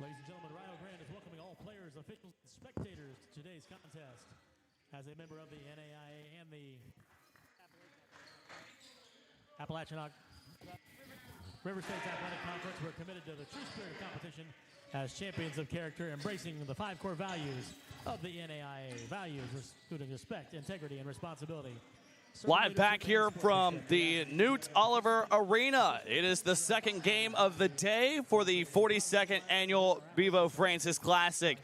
Ladies and gentlemen, Rio Grande is welcoming all players, officials, and spectators to today's contest. As a member of the NAIA and the Appalachian River States Athletic Conference, we're committed to the true spirit of competition as champions of character, embracing the 5 core values of the NAIA. Values including respect, integrity, and responsibility. Live back here from the Newt Oliver Arena. It is the second game of the day for the 42nd annual Bevo Francis Classic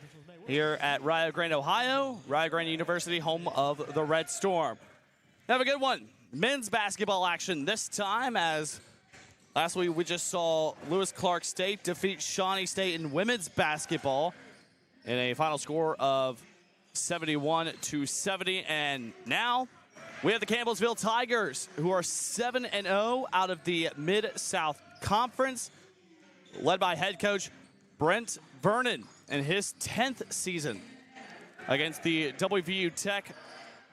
here at Rio Grande, Ohio. Rio Grande University, home of the Red Storm. Have a good one. Men's basketball action this time, as last week we just saw Lewis Clark State defeat Shawnee State in women's basketball in a final score of 71-70, and now we have the Campbellsville Tigers, who are 7-0 out of the Mid-South Conference, led by head coach Brent Vernon in his 10th season against the WVU Tech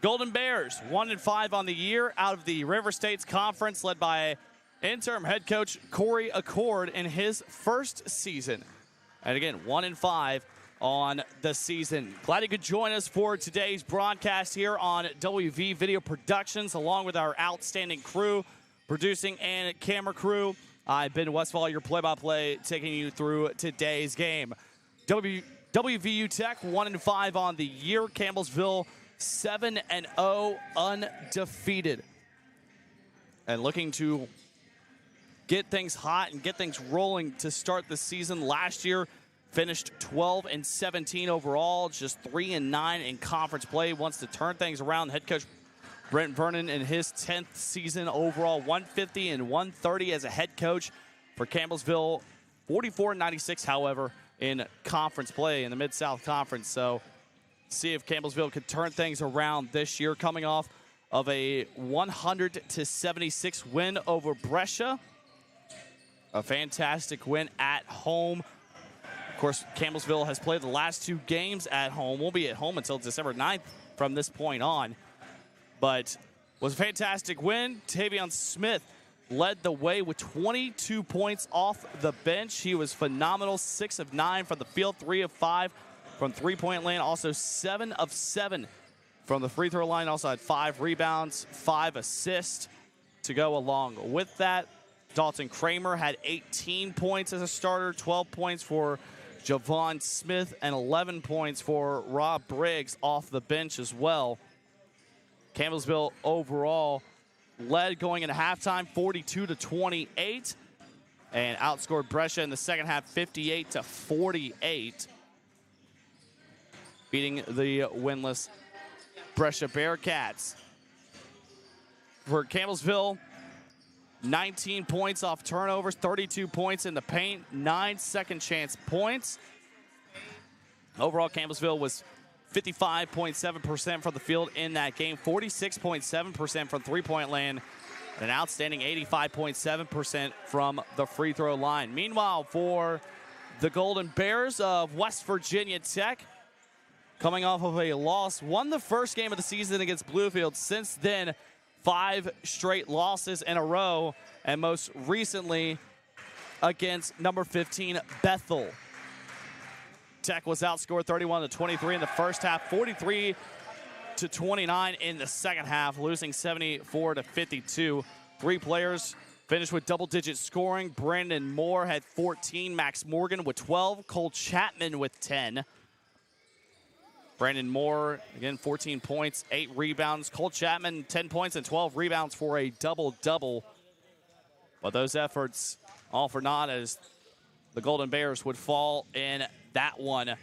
Golden Bears. 1-5 on the year out of the River States Conference, led by interim head coach Corey Accord in his first season. And again, 1-5 on the season. Glad you could join us for today's broadcast here on WV Video Productions, along with our outstanding crew, producing and camera crew. I'm Ben Westfall, your play-by-play, taking you through today's game. WVU Tech 1-5 on the year. Campbellsville 7-0 undefeated, and looking to get things hot and get things rolling to start the season. Last year finished 12-17 overall, just 3-9 in conference play. Wants to turn things around. Head coach Brent Vernon in his 10th season overall, 150-130 as a head coach for Campbellsville. 44-96, however, in conference play in the Mid-South Conference. So see if Campbellsville could turn things around this year, coming off of a 100-76 win over Brescia. A fantastic win at home. Of course, Campbellsville has played the last 2 games at home. Won't be at home until December 9th from this point on. But was a fantastic win. Tavion Smith led the way with 22 points off the bench. He was phenomenal. 6 of 9 from the field, 3 of 5 from three-point land. Also 7 of 7 from the free throw line. Also had 5 rebounds, 5 assists to go along with that. Dalton Kramer had 18 points as a starter, 12 points for Javon Smith, and 11 points for Rob Briggs off the bench as well. Campbellsville overall led going into halftime 42-28, and outscored Brescia in the second half 58-48, beating the winless Brescia Bearcats. For Campbellsville, 19 points off turnovers, 32 points in the paint, 9 second chance points. Overall, Campbellsville was 55.7% from the field in that game, 46.7% from three-point land, and an outstanding 85.7% from the free throw line. Meanwhile, for the Golden Bears of West Virginia Tech, coming off of a loss, won the first game of the season against Bluefield. Since then, 5 straight losses in a row, and most recently against number 15 Bethel. Tech was outscored 31-23 in the first half, 43-29 in the second half, losing 74-52. 3 players finished with double-digit scoring. Brandon Moore had 14, Max Morgan with 12, Cole Chapman with 10. Brandon Moore, again, 14 points, 8 rebounds. Cole Chapman, 10 points and 12 rebounds for a double-double. But those efforts all for naught, as the Golden Bears would fall in that one,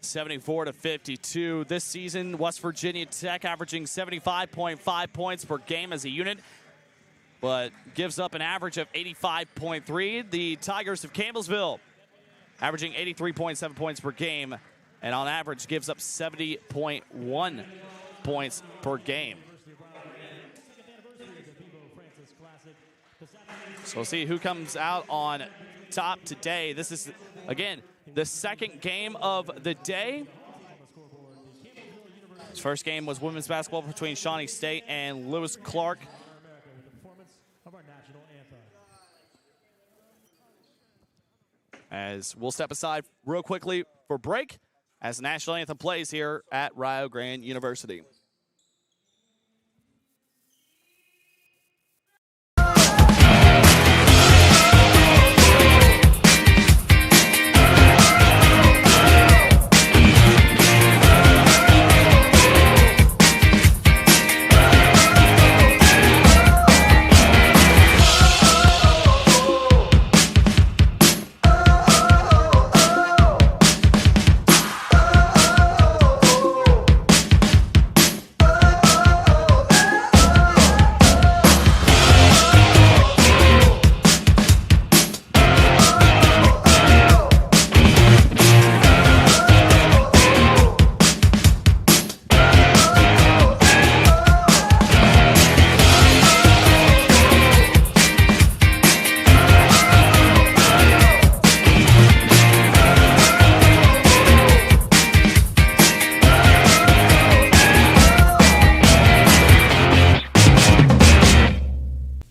74-52. This season, West Virginia Tech averaging 75.5 points per game as a unit, but gives up an average of 85.3. The Tigers of Campbellsville averaging 83.7 points per game, and on average gives up 70.1 points per game. So we'll see who comes out on top today. This is, again, the second game of the day. His first game was women's basketball between Shawnee State and Lewis Clark. as we'll step aside real quickly for break as the national anthem plays here at Rio Grande University.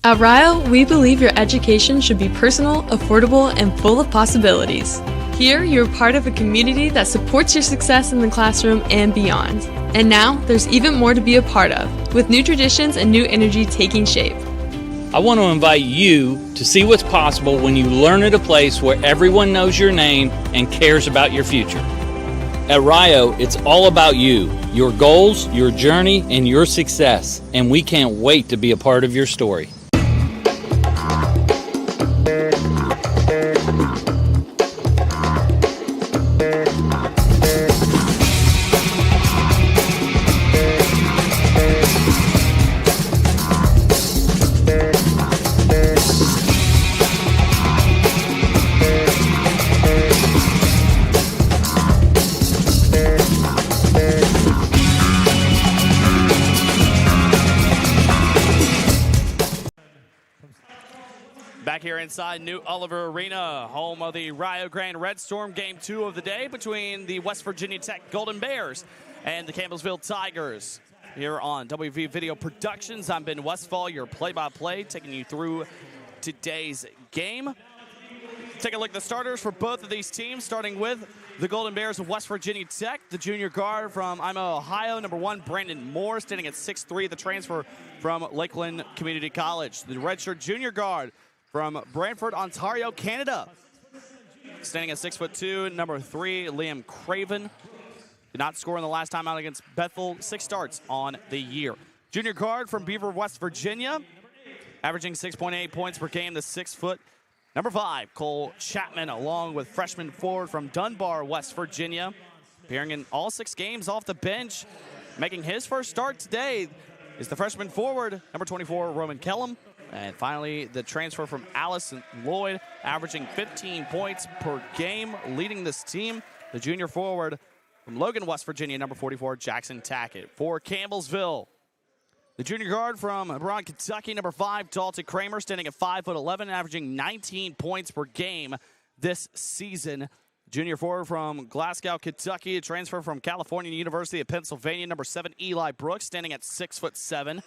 At Rio, we believe your education should be personal, affordable, and full of possibilities. Here, you're part of a community that supports your success in the classroom and beyond. And now, there's even more to be a part of, with new traditions and new energy taking shape. I want to invite you to see what's possible when you learn at a place where everyone knows your name and cares about your future. At Rio, it's all about you, your goals, your journey, and your success. And we can't wait to be a part of your story. Back here inside New Oliver Arena, home of the Rio Grande Red Storm, game 2 of the day between the West Virginia Tech Golden Bears and the Campbellsville Tigers. Here on WV Video Productions, I'm Ben Westfall, your play-by-play, taking you through today's game. Take a look at the starters for both of these teams, starting with the Golden Bears of West Virginia Tech, the junior guard from Imo, Ohio, number 1, Brandon Moore, standing at 6'3", the transfer from Lakeland Community College. The redshirt junior guard from Brantford, Ontario, Canada, standing at 6'2", number 3, Liam Craven. Did not score in the last time out against Bethel. 6 starts on the year. Junior guard from Beaver, West Virginia, averaging 6.8 points per game, the 6', number 5, Cole Chapman, along with freshman forward from Dunbar, West Virginia, appearing in all 6 games off the bench. Making his first start today is the freshman forward, number 24, Roman Kellum. And finally, the transfer from Allison Lloyd, averaging 15 points per game, leading this team. The junior forward from Logan, West Virginia, number 44, Jackson Tackett. For Campbellsville, the junior guard from Hebron, Kentucky, number 5, Dalton Kramer, standing at 5'11", averaging 19 points per game this season. Junior forward from Glasgow, Kentucky, a transfer from California University of Pennsylvania, number 7, Eli Brooks, standing at 6'7".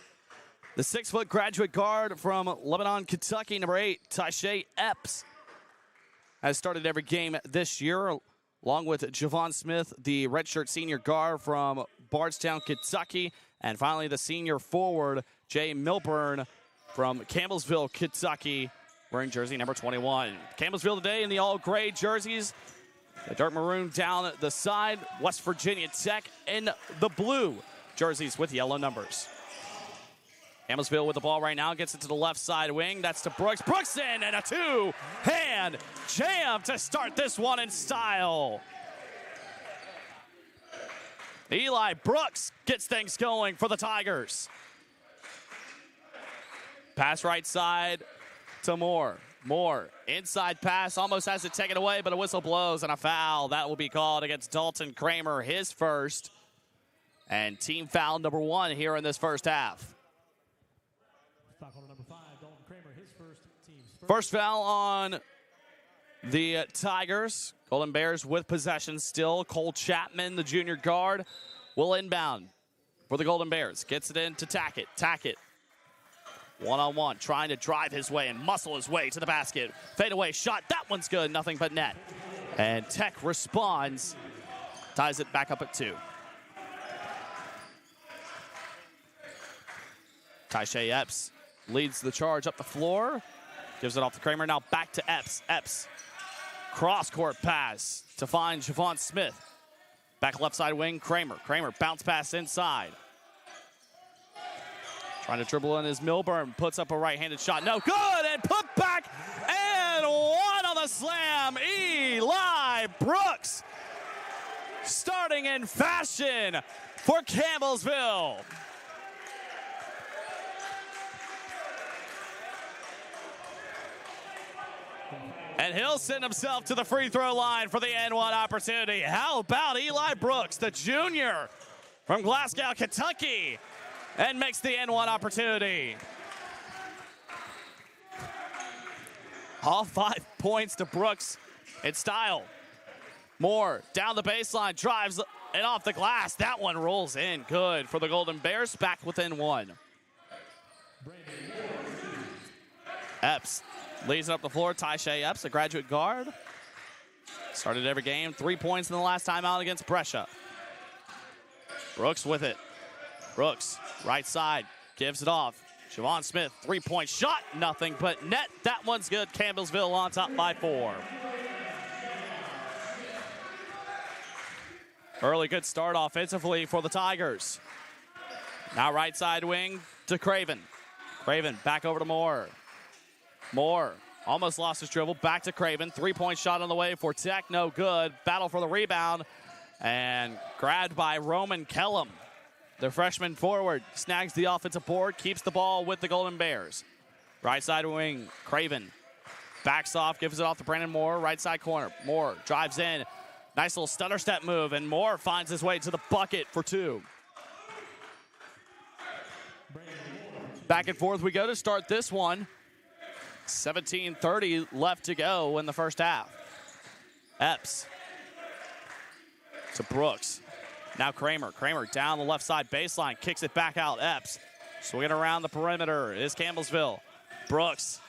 The 6' graduate guard from Lebanon, Kentucky, number 8, Taisha Epps, has started every game this year, along with Javon Smith, the redshirt senior guard from Bardstown, Kentucky. And finally, the senior forward, Jay Milburn from Campbellsville, Kentucky, wearing jersey number 21. Campbellsville today in the all-gray jerseys, the dark maroon down the side, West Virginia Tech in the blue jerseys with yellow numbers. Campbellsville with the ball right now, gets it to the left side wing. That's to Brooks. Brooks in, and a two-hand jam to start this one in style. Eli Brooks gets things going for the Tigers. Pass right side to Moore. Moore, inside pass, almost has it taken away, but a whistle blows and a foul. That will be called against Dalton Kramer, his first. And team foul number 1 here in this first half. Number 5, Dalton Kramer, his team's First foul on the Tigers. Golden Bears with possession still. Cole Chapman, the junior guard, will inbound for the Golden Bears. Gets it in to Tackett. Tackett One-on-one, trying to drive his way and muscle his way to the basket. Fadeaway shot, that one's good, nothing but net. And Tech responds, ties it back up at 2. Taisha Epps leads the charge up the floor. Gives it off to Kramer, now back to Epps. Epps, cross-court pass to find Javon Smith. Back left side wing, Kramer. Kramer, bounce pass inside. Trying to dribble in is Milburn, puts up a right-handed shot. No good, and put back, and one on the slam. Eli Brooks starting in fashion for Campbellsville. And he'll send himself to the free throw line for the N1 opportunity. How about Eli Brooks, the junior from Glasgow, Kentucky, and makes the N1 opportunity. All 5 points to Brooks in style. Moore down the baseline, drives it off the glass. That one rolls in good for the Golden Bears, back within 1. Epps leads it up the floor. Taisha Epps, a graduate guard. Started every game, 3 points in the last time out against Brescia. Brooks with it. Brooks, right side, gives it off. Javon Smith, 3-point shot, nothing but net. That one's good. Campbellsville on top by 4. Early good start offensively for the Tigers. Now right side wing to Craven. Craven back over to Moore. Moore almost lost his dribble. Back to Craven. 3-point shot on the way for Tech. No good. Battle for the rebound. And grabbed by Roman Kellum. The freshman forward snags the offensive board. Keeps the ball with the Golden Bears. Right side wing. Craven backs off. Gives it off to Brandon Moore. Right side corner. Moore drives in. Nice little stutter step move. And Moore finds his way to the bucket for 2. Back and forth we go to start this one. 17:30 left to go in the first half. Epps to Brooks. Now Kramer. Kramer down the left side baseline. Kicks it back out. Epps swinging around the perimeter is Campbellsville. Brooks.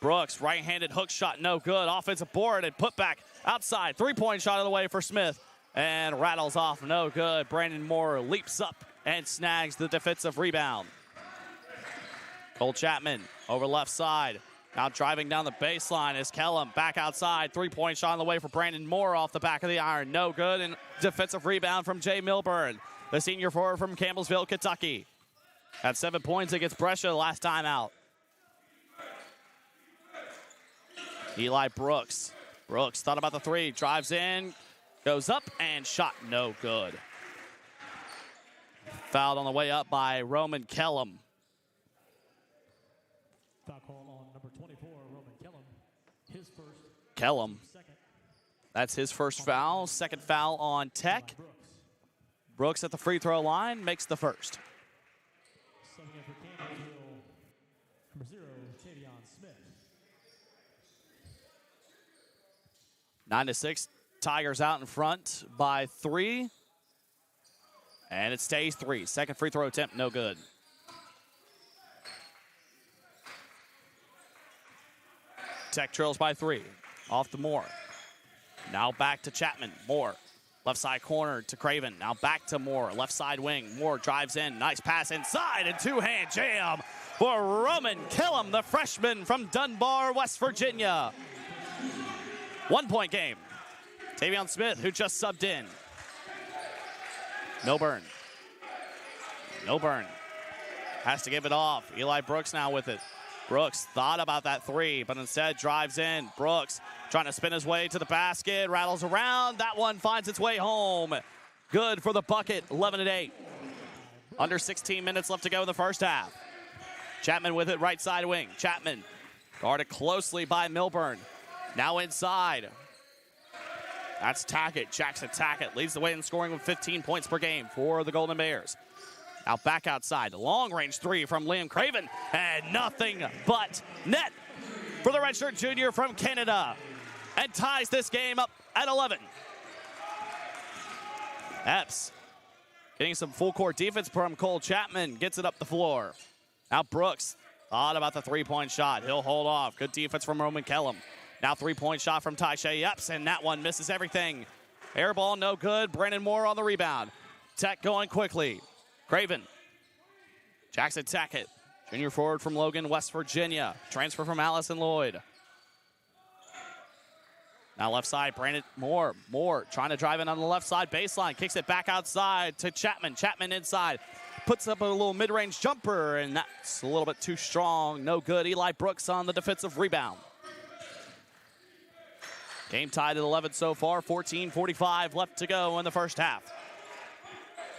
Brooks, right-handed hook shot, no good. Offensive board and put back outside. 3-point shot of the way for Smith. And rattles off, no good. Brandon Moore leaps up and snags the defensive rebound. Cole Chapman over left side. Now driving down the baseline is Kellum. Back outside. 3-point shot on the way for Brandon Moore off the back of the iron. No good. And defensive rebound from Jay Milburn, the senior forward from Campbellsville, Kentucky. Had 7 points against Brescia last time out. Eli Brooks. Brooks thought about the 3. Drives in. Goes up and shot no good. Fouled on the way up by Roman Kellum. Foul call on number 24, Roman Kellum. His first. Kellum. Second. That's his first foul. Second foul on Tech. Brooks at the free throw line makes the first. Subbing in for Campbellsville, number 0, Tavion Smith. 9-6. Tigers out in front by 3. And it stays 3. Second free throw attempt, no good. Tech trails by 3. Off to Moore. Now back to Chapman. Moore. Left side corner to Craven. Now back to Moore. Left side wing. Moore drives in. Nice pass inside and 2-hand jam for Roman Kellum, the freshman from Dunbar, West Virginia. 1-point game. Tavion Smith, who just subbed in. Milburn. Milburn has to give it off. Eli Brooks now with it. Brooks thought about that 3, but instead drives in. Brooks trying to spin his way to the basket, rattles around. That one finds its way home. Good for the bucket, 11-8. Under 16 minutes left to go in the first half. Chapman with it, right side wing. Chapman guarded closely by Milburn. Now inside. That's Tackett. Jackson Tackett leads the way in scoring with 15 points per game for the Golden Bears. Now back outside. Long-range 3 from Liam Craven. And nothing but net for the redshirt junior from Canada. And ties this game up at 11. Epps getting some full-court defense from Cole Chapman. Gets it up the floor. Now Brooks Thought about the three-point shot. He'll hold off. Good defense from Roman Kellum. Now three-point shot from Taisha Epps, and that one misses everything. Air ball, no good. Brandon Moore on the rebound. Tech going quickly. Craven. Jackson Tackett, junior forward from Logan, West Virginia. Transfer from Allison Lloyd. Now left side, Brandon Moore. Moore trying to drive in on the left side baseline. Kicks it back outside to Chapman. Chapman inside. Puts up a little mid-range jumper, and that's a little bit too strong. No good. Eli Brooks on the defensive rebound. Game tied at 11 so far. 14:45 left to go in the first half.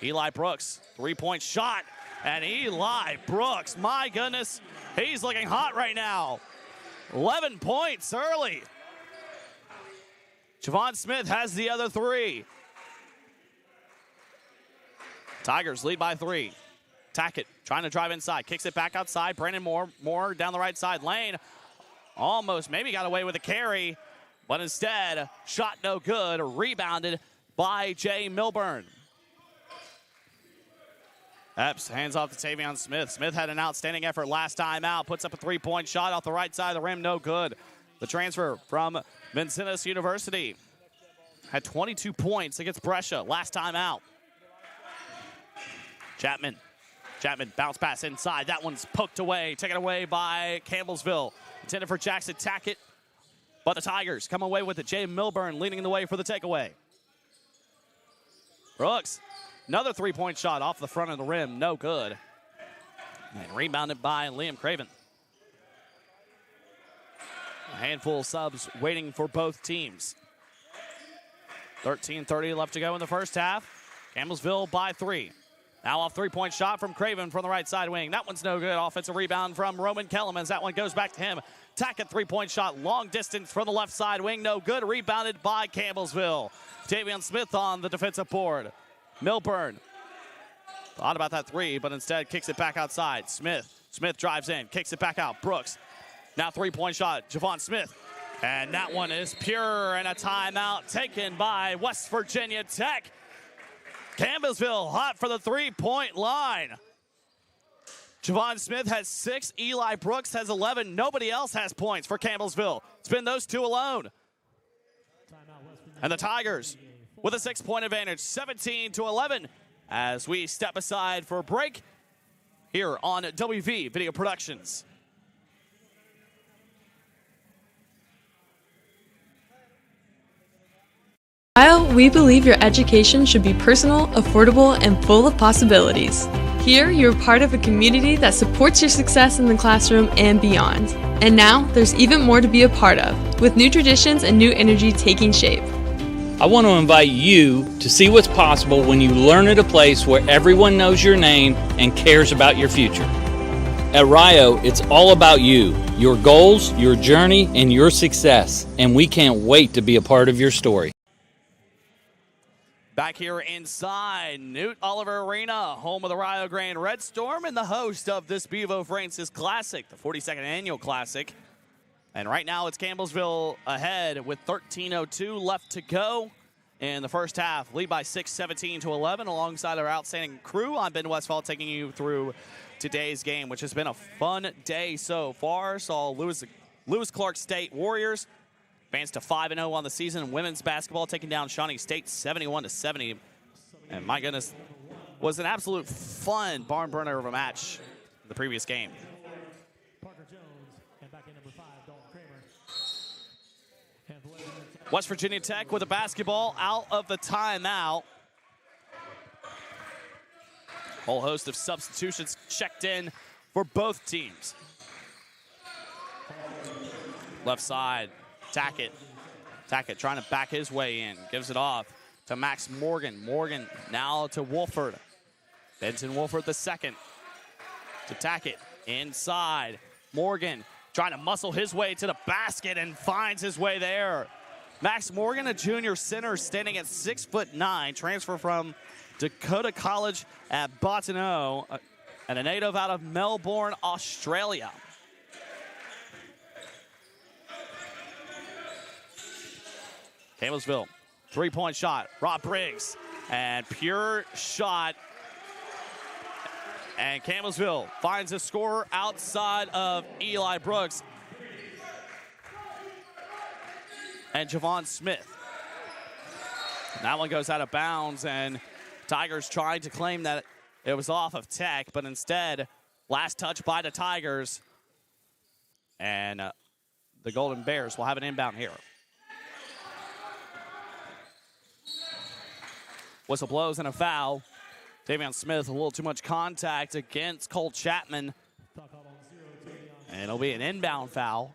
Eli Brooks, three-point shot. And Eli Brooks, my goodness, he's looking hot right now. 11 points early. Javon Smith has the other three. Tigers lead by 3. Tackett trying to drive inside. Kicks it back outside. Brandon Moore. Moore down the right side lane. Almost maybe got away with a carry. But instead, shot no good. Rebounded by Jay Milburn. Epps hands off to Tavion Smith. Smith had an outstanding effort last time out. Puts up a three-point shot off the right side of the rim. No good. The transfer from Vincennes University had 22 points against Brescia last time out. Chapman bounce pass inside. That one's poked away, taken away by Campbellsville. Intended for Jackson Tackett, but the Tigers come away with it. Jay Milburn leading the way for the takeaway. Brooks, another three-point shot off the front of the rim, no good. And rebounded by Liam Craven. A handful of subs waiting for both teams. 13:30 left to go in the first half. Campbellsville by 3. Now off three-point shot from Craven from the right side wing. That one's no good. Offensive rebound from Roman Kellum as that one goes back to him. Tackett three-point shot, long distance from the left side wing. No good. Rebounded by Campbellsville. Tavion Smith on the defensive board. Milburn thought about that three, but instead kicks it back outside. Smith drives in, kicks it back out. Brooks, now three-point shot. Javon Smith. And that one is pure, and a timeout taken by West Virginia Tech. Campbellsville hot for the three-point line. Javon Smith has 6. Eli Brooks has 11. Nobody else has points for Campbellsville. It's been those two alone. And the Tigers with a 6-point advantage, 17-11, as we step aside for a break here on WV Video Productions. While we believe your education should be personal, affordable, and full of possibilities. Here, you're part of a community that supports your success in the classroom and beyond. And now, there's even more to be a part of, with new traditions and new energy taking shape. I want to invite you to see what's possible when you learn at a place where everyone knows your name and cares about your future. At Rio, it's all about you, your goals, your journey, and your success. And we can't wait to be a part of your story. Back here inside Newt Oliver Arena, home of the Rio Grande Red Storm and the host of this Bevo Francis Classic, the 42nd annual Classic. And right now it's Campbellsville ahead with 13:02 left to go in the first half. Lead by 6, 17-11, alongside our outstanding crew. I'm Ben Westfall taking you through today's game, which has been a fun day so far. Saw Lewis Clark State Warriors advanced to 5-0 on the season. Women's basketball taking down Shawnee State 71-70. And my goodness, was an absolute fun barn burner of a match the previous game. West Virginia Tech with a basketball out of the timeout. Whole host of substitutions checked in for both teams. Left side, Tackett trying to back his way in. Gives it off to Max Morgan. Morgan now to Wolford. Benton Wolford the second. To Tackett inside. Morgan trying to muscle his way to the basket and finds his way there. Max Morgan, a junior center, standing at 6'9", transfer from Dakota College at Bottineau, and a native out of Melbourne, Australia. Campbellsville, three-point shot. Rob Briggs, and pure shot. And Campbellsville finds a scorer outside of Eli Brooks and Javon Smith. That one goes out of bounds, and Tigers tried to claim that it was off of Tech, but instead, last touch by the Tigers. And the Golden Bears will have an inbound here. Whistle blows and a foul. Davion Smith, a little too much contact against Cole Chapman. And it'll be an inbound foul.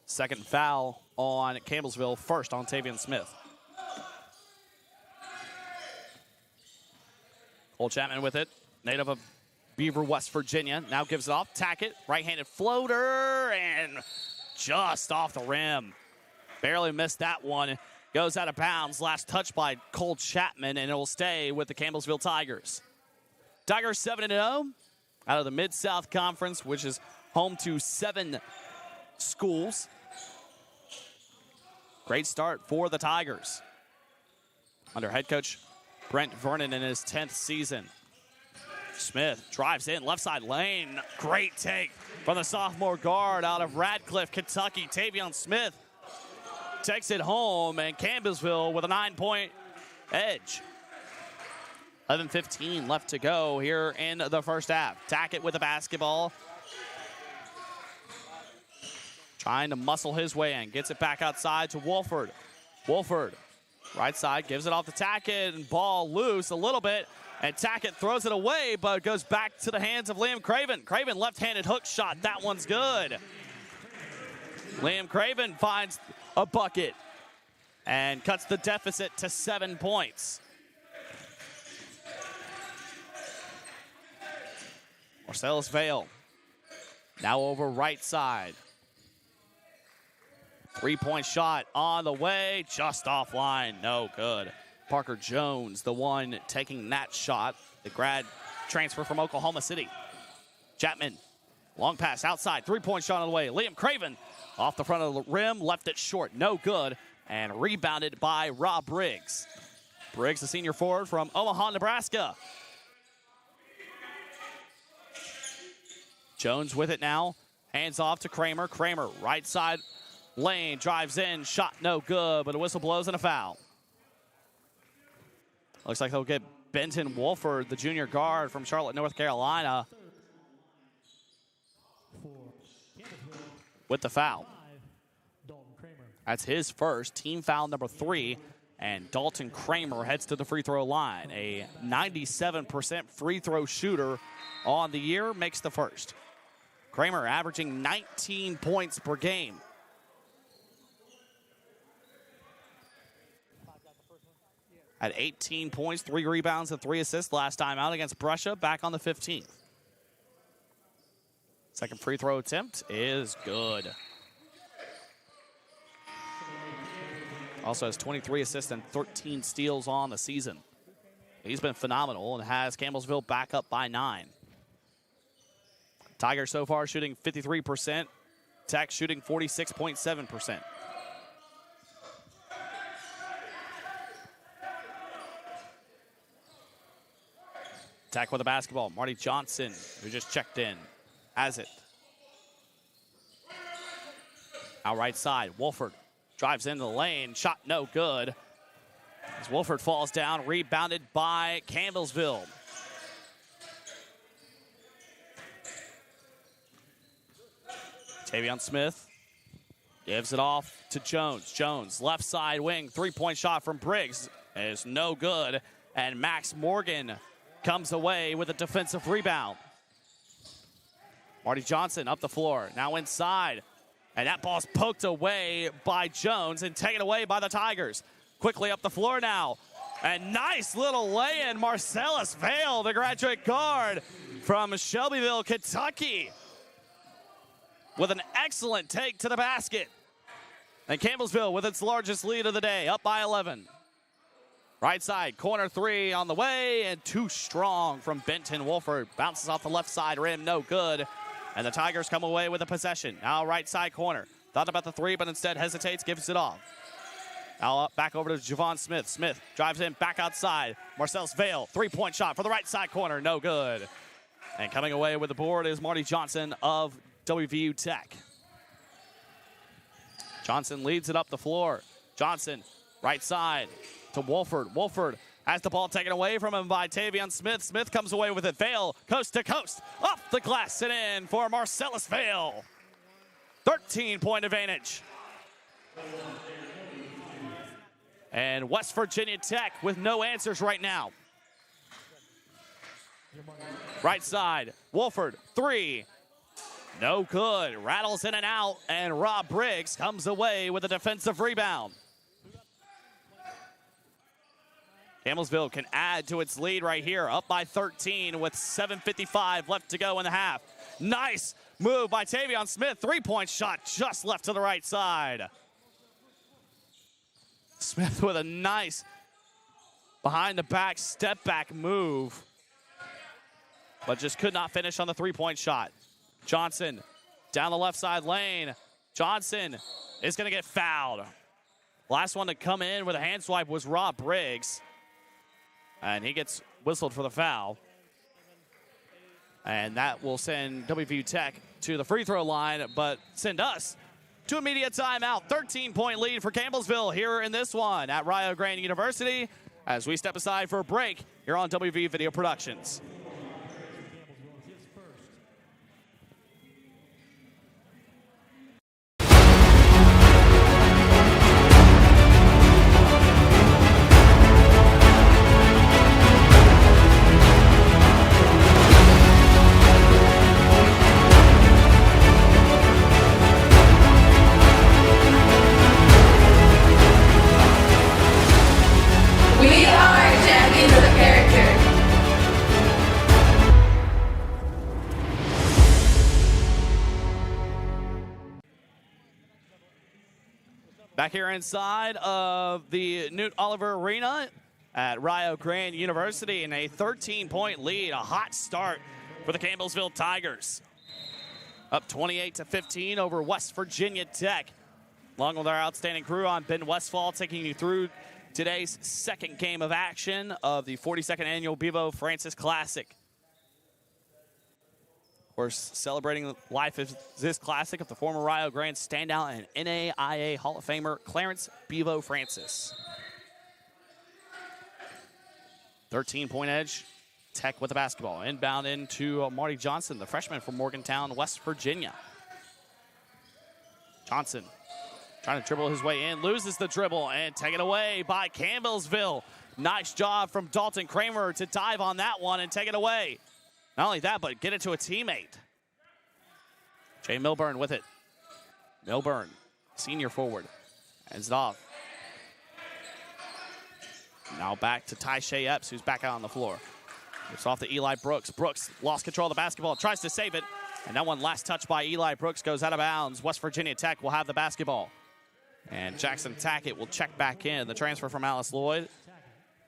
Second foul on Campbellsville, first on Tavion Smith. Cole Chapman with it, native of Beaver, West Virginia. Now gives it off, Tackett, right-handed floater, and just off the rim. Barely missed that one. Goes out of bounds. Last touch by Cole Chapman, and it will stay with the Campbellsville Tigers. Tigers 7-0 out of the Mid-South Conference, which is home to 7 schools. Great start for the Tigers under head coach Brent Vernon in his 10th season. Smith drives in, left side lane. Great take from the sophomore guard out of Radcliffe, Kentucky. Tavion Smith takes it home, and Campbellsville with a 9-point edge. 11:15 left to go here in the first half. Tackett with the basketball. Trying to muscle his way in. Gets it back outside to Wolford. Wolford, right side, gives it off to Tackett, and ball loose a little bit. And Tackett throws it away, but it goes back to the hands of Liam Craven. Craven, left-handed hook shot. That one's good. Liam Craven finds a bucket and cuts the deficit to 7 points. Marcellus Vale now over right side. 3-point shot on the way, just offline, no good. Parker Jones, the one taking that shot, the grad transfer from Oklahoma City. Chapman, long pass outside, 3-point shot on the way. Liam Craven off the front of the rim, left it short, no good, and rebounded by Rob Briggs. Briggs, the senior forward from Omaha, Nebraska. Jones with it now, hands off to Kramer. Kramer, right side lane, drives in, shot no good, but a whistle blows and a foul. Looks like they'll get Benton Wolford, the junior guard from Charlotte, North Carolina, with the foul. That's his first, team foul number 3, and Dalton Kramer heads to the free throw line. A 97% free throw shooter on the year, makes the first. Kramer averaging 19 points per game. At 18 points, 3 rebounds, and 3 assists last time out against Brescia, back on the 15th. Second free throw attempt is good. Also has 23 assists and 13 steals on the season. He's been phenomenal and has Campbellsville back up by 9. Tigers so far shooting 53%. Tech shooting 46.7%. Tech with the basketball. Marty Johnson, who just checked in, has it. Out right side, Wolford drives into the lane. Shot no good. As Wolford falls down, rebounded by Campbellsville. Tavion Smith gives it off to Jones. Jones, left side wing, 3-point shot from Briggs is no good. And Max Morgan comes away with a defensive rebound. Marty Johnson up the floor, now inside. And that ball's poked away by Jones and taken away by the Tigers. Quickly up the floor now. And nice little lay-in, Marcellus Vale, the graduate guard from Shelbyville, Kentucky, with an excellent take to the basket. And Campbellsville with its largest lead of the day, up by 11. Right side, corner 3 on the way, and too strong from Benton Wolford. Bounces off the left side rim, no good. And the Tigers come away with a possession. Now right side corner. Thought about the 3, but instead hesitates, gives it off. Now back over to Javon Smith. Smith drives in, back outside. Marcellus Vale, three-point shot for the right side corner, no good. And coming away with the board is Marty Johnson of WVU Tech. Johnson leads it up the floor. Johnson, right side to Wolford. Wolford has the ball taken away from him by Tavion Smith. Smith comes away with it. Vale, coast to coast, off the glass and in for Marcellus Vale. 13-point advantage. And West Virginia Tech with no answers right now. Right side, Wolford, three. No good. Rattles in and out, and Rob Briggs comes away with a defensive rebound. Campbellsville can add to its lead right here, up by 13 with 7:55 left to go in the half. Nice move by Tavion Smith. Three-point shot just left to the right side. Smith with a nice behind-the-back, step-back move, but just could not finish on the three-point shot. Johnson down the left side lane. Johnson is going to get fouled. Last one to come in with a hand swipe was Rob Briggs, and he gets whistled for the foul. And that will send WVU Tech to the free throw line, but send us to immediate timeout. 13-point lead for Campbellsville here in this one at Rio Grande University as we step aside for a break here on WVU Video Productions. We are champions of character. Back here inside of the Newt Oliver Arena at Rio Grande University in a 13-point lead. A hot start for the Campbellsville Tigers. Up 28-15 over West Virginia Tech. Along with our outstanding crew, I'm Ben Westfall taking you through today's second game of action of the 42nd annual Bevo Francis Classic. We're celebrating the life of this classic of the former Rio Grande standout and NAIA Hall of Famer Clarence Bevo Francis. 13-point edge. Tech with the basketball. Inbound into Marty Johnson, the freshman from Morgantown, West Virginia. Johnson trying to dribble his way in, loses the dribble, and taken away by Campbellsville. Nice job from Dalton Kramer to dive on that one and take it away. Not only that, but get it to a teammate. Jay Milburn with it. Milburn, senior forward, ends it off. Now back to Ty Shea Epps, who's back out on the floor. It's off to Eli Brooks. Brooks lost control of the basketball, tries to save it, and that one last touch by Eli Brooks goes out of bounds. West Virginia Tech will have the basketball. And Jackson Tackett will check back in. The transfer from Alice Lloyd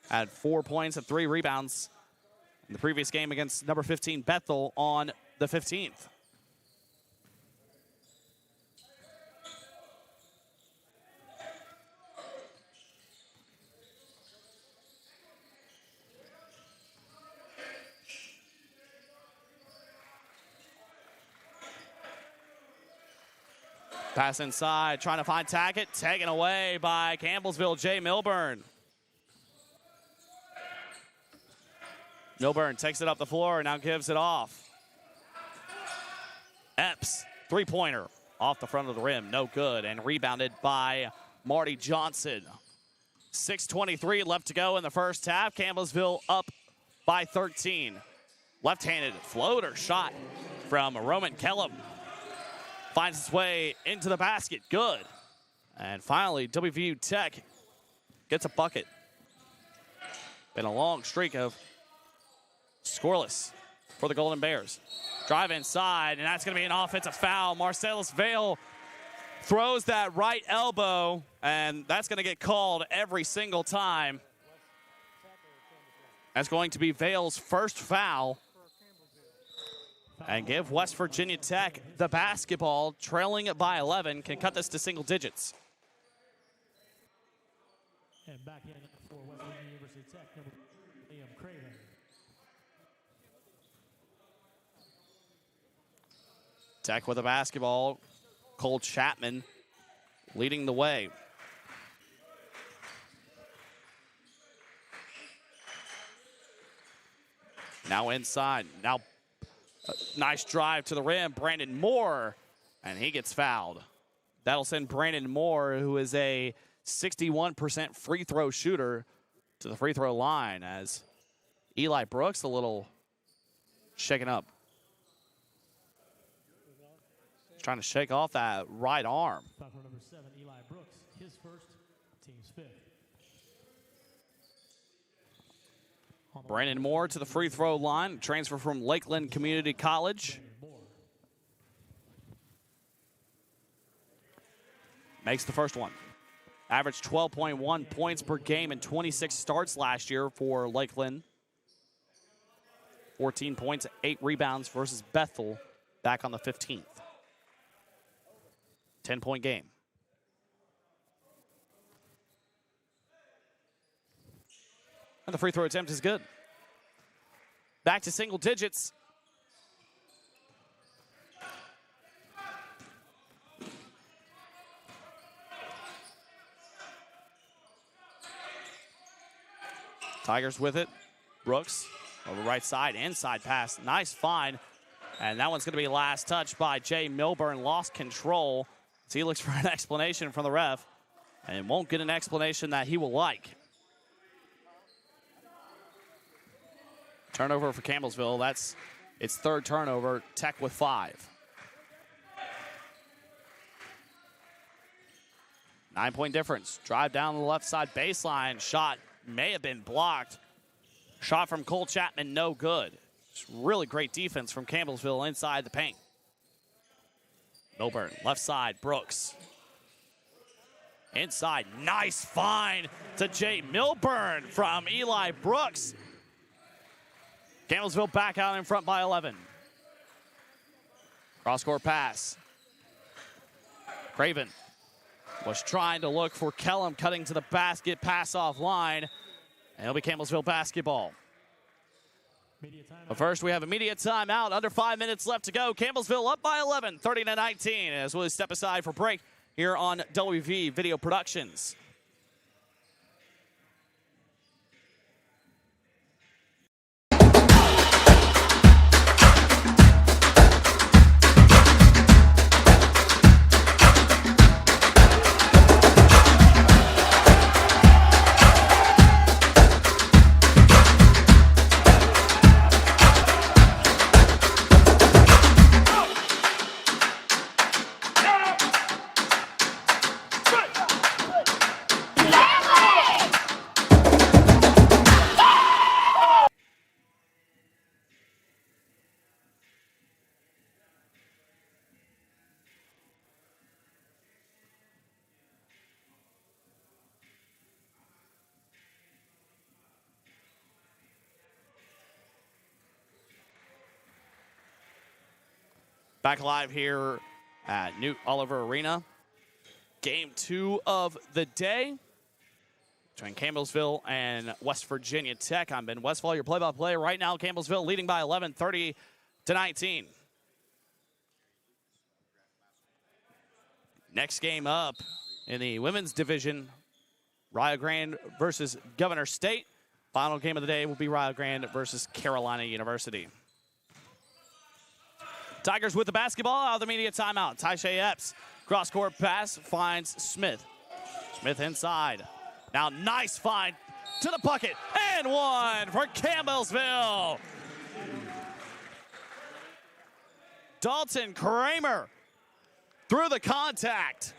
had 4 points and 3 rebounds in the previous game against number 15 Bethel on the 15th. Pass inside, trying to find Tackett, taken away by Campbellsville, Jay Milburn. Milburn takes it up the floor and now gives it off. Epps, three-pointer, off the front of the rim, no good, and rebounded by Marty Johnson. 6:23 left to go in the first half. Campbellsville up by 13. Left-handed floater shot from Roman Kellum. Finds its way into the basket, good. And finally, WVU Tech gets a bucket. Been a long streak of scoreless for the Golden Bears. Drive inside, and that's going to be an offensive foul. Marcellus Vale throws that right elbow, and that's going to get called every single time. That's going to be Vale's first foul. And give West Virginia Tech the basketball, trailing it by 11, can cut this to single digits. And back in for West Virginia University Tech, number Liam Craven. Tech with a basketball. Cole Chapman leading the way. Now inside. Now a nice drive to the rim. Brandon Moore, and he gets fouled. That'll send Brandon Moore, who is a 61% free throw shooter, to the free throw line as Eli Brooks a little shaken up. He's trying to shake off that right arm. Foul for number 7, Eli Brooks, his first, team's 5th. Brandon Moore to the free throw line, transfer from Lakeland Community College. Makes the first one. Averaged 12.1 points per game in 26 starts last year for Lakeland. 14 points, 8 rebounds versus Bethel back on the 15th. 10-point game. And the free throw attempt is good. Back to single digits. Tigers with it. Brooks over right side, inside pass. Nice find. And that one's going to be last touch by Jay Milburn. Lost control as he looks for an explanation from the ref and won't get an explanation that he will like. Turnover for Campbellsville. That's its 3rd turnover. Tech with 5. 9-point difference. Drive down the left side baseline. Shot may have been blocked. Shot from Cole Chapman, no good. Just really great defense from Campbellsville inside the paint. Milburn, left side, Brooks. Inside, nice find to Jay Milburn from Eli Brooks. Campbellsville back out in front by 11. Cross-court pass. Craven was trying to look for Kellum, cutting to the basket, pass off line. And it'll be Campbellsville basketball. But first, we have immediate timeout. Under 5 minutes left to go. Campbellsville up by 11, 30-19, as we'll step aside for break here on WV Video Productions. Back live here at Newt Oliver Arena. Game 2 of the day between Campbellsville and West Virginia Tech. I'm Ben Westfall, your play-by-play. Right now, Campbellsville leading by 11, 30-19. Next game up in the women's division, Rio Grande versus Governor State. Final game of the day will be Rio Grande versus Carolina University. Tigers with the basketball out of the media timeout. Taisha Epps, cross-court pass, finds Smith. Smith inside. Now nice find to the bucket. And one for Campbellsville. Dalton Kramer through the contact.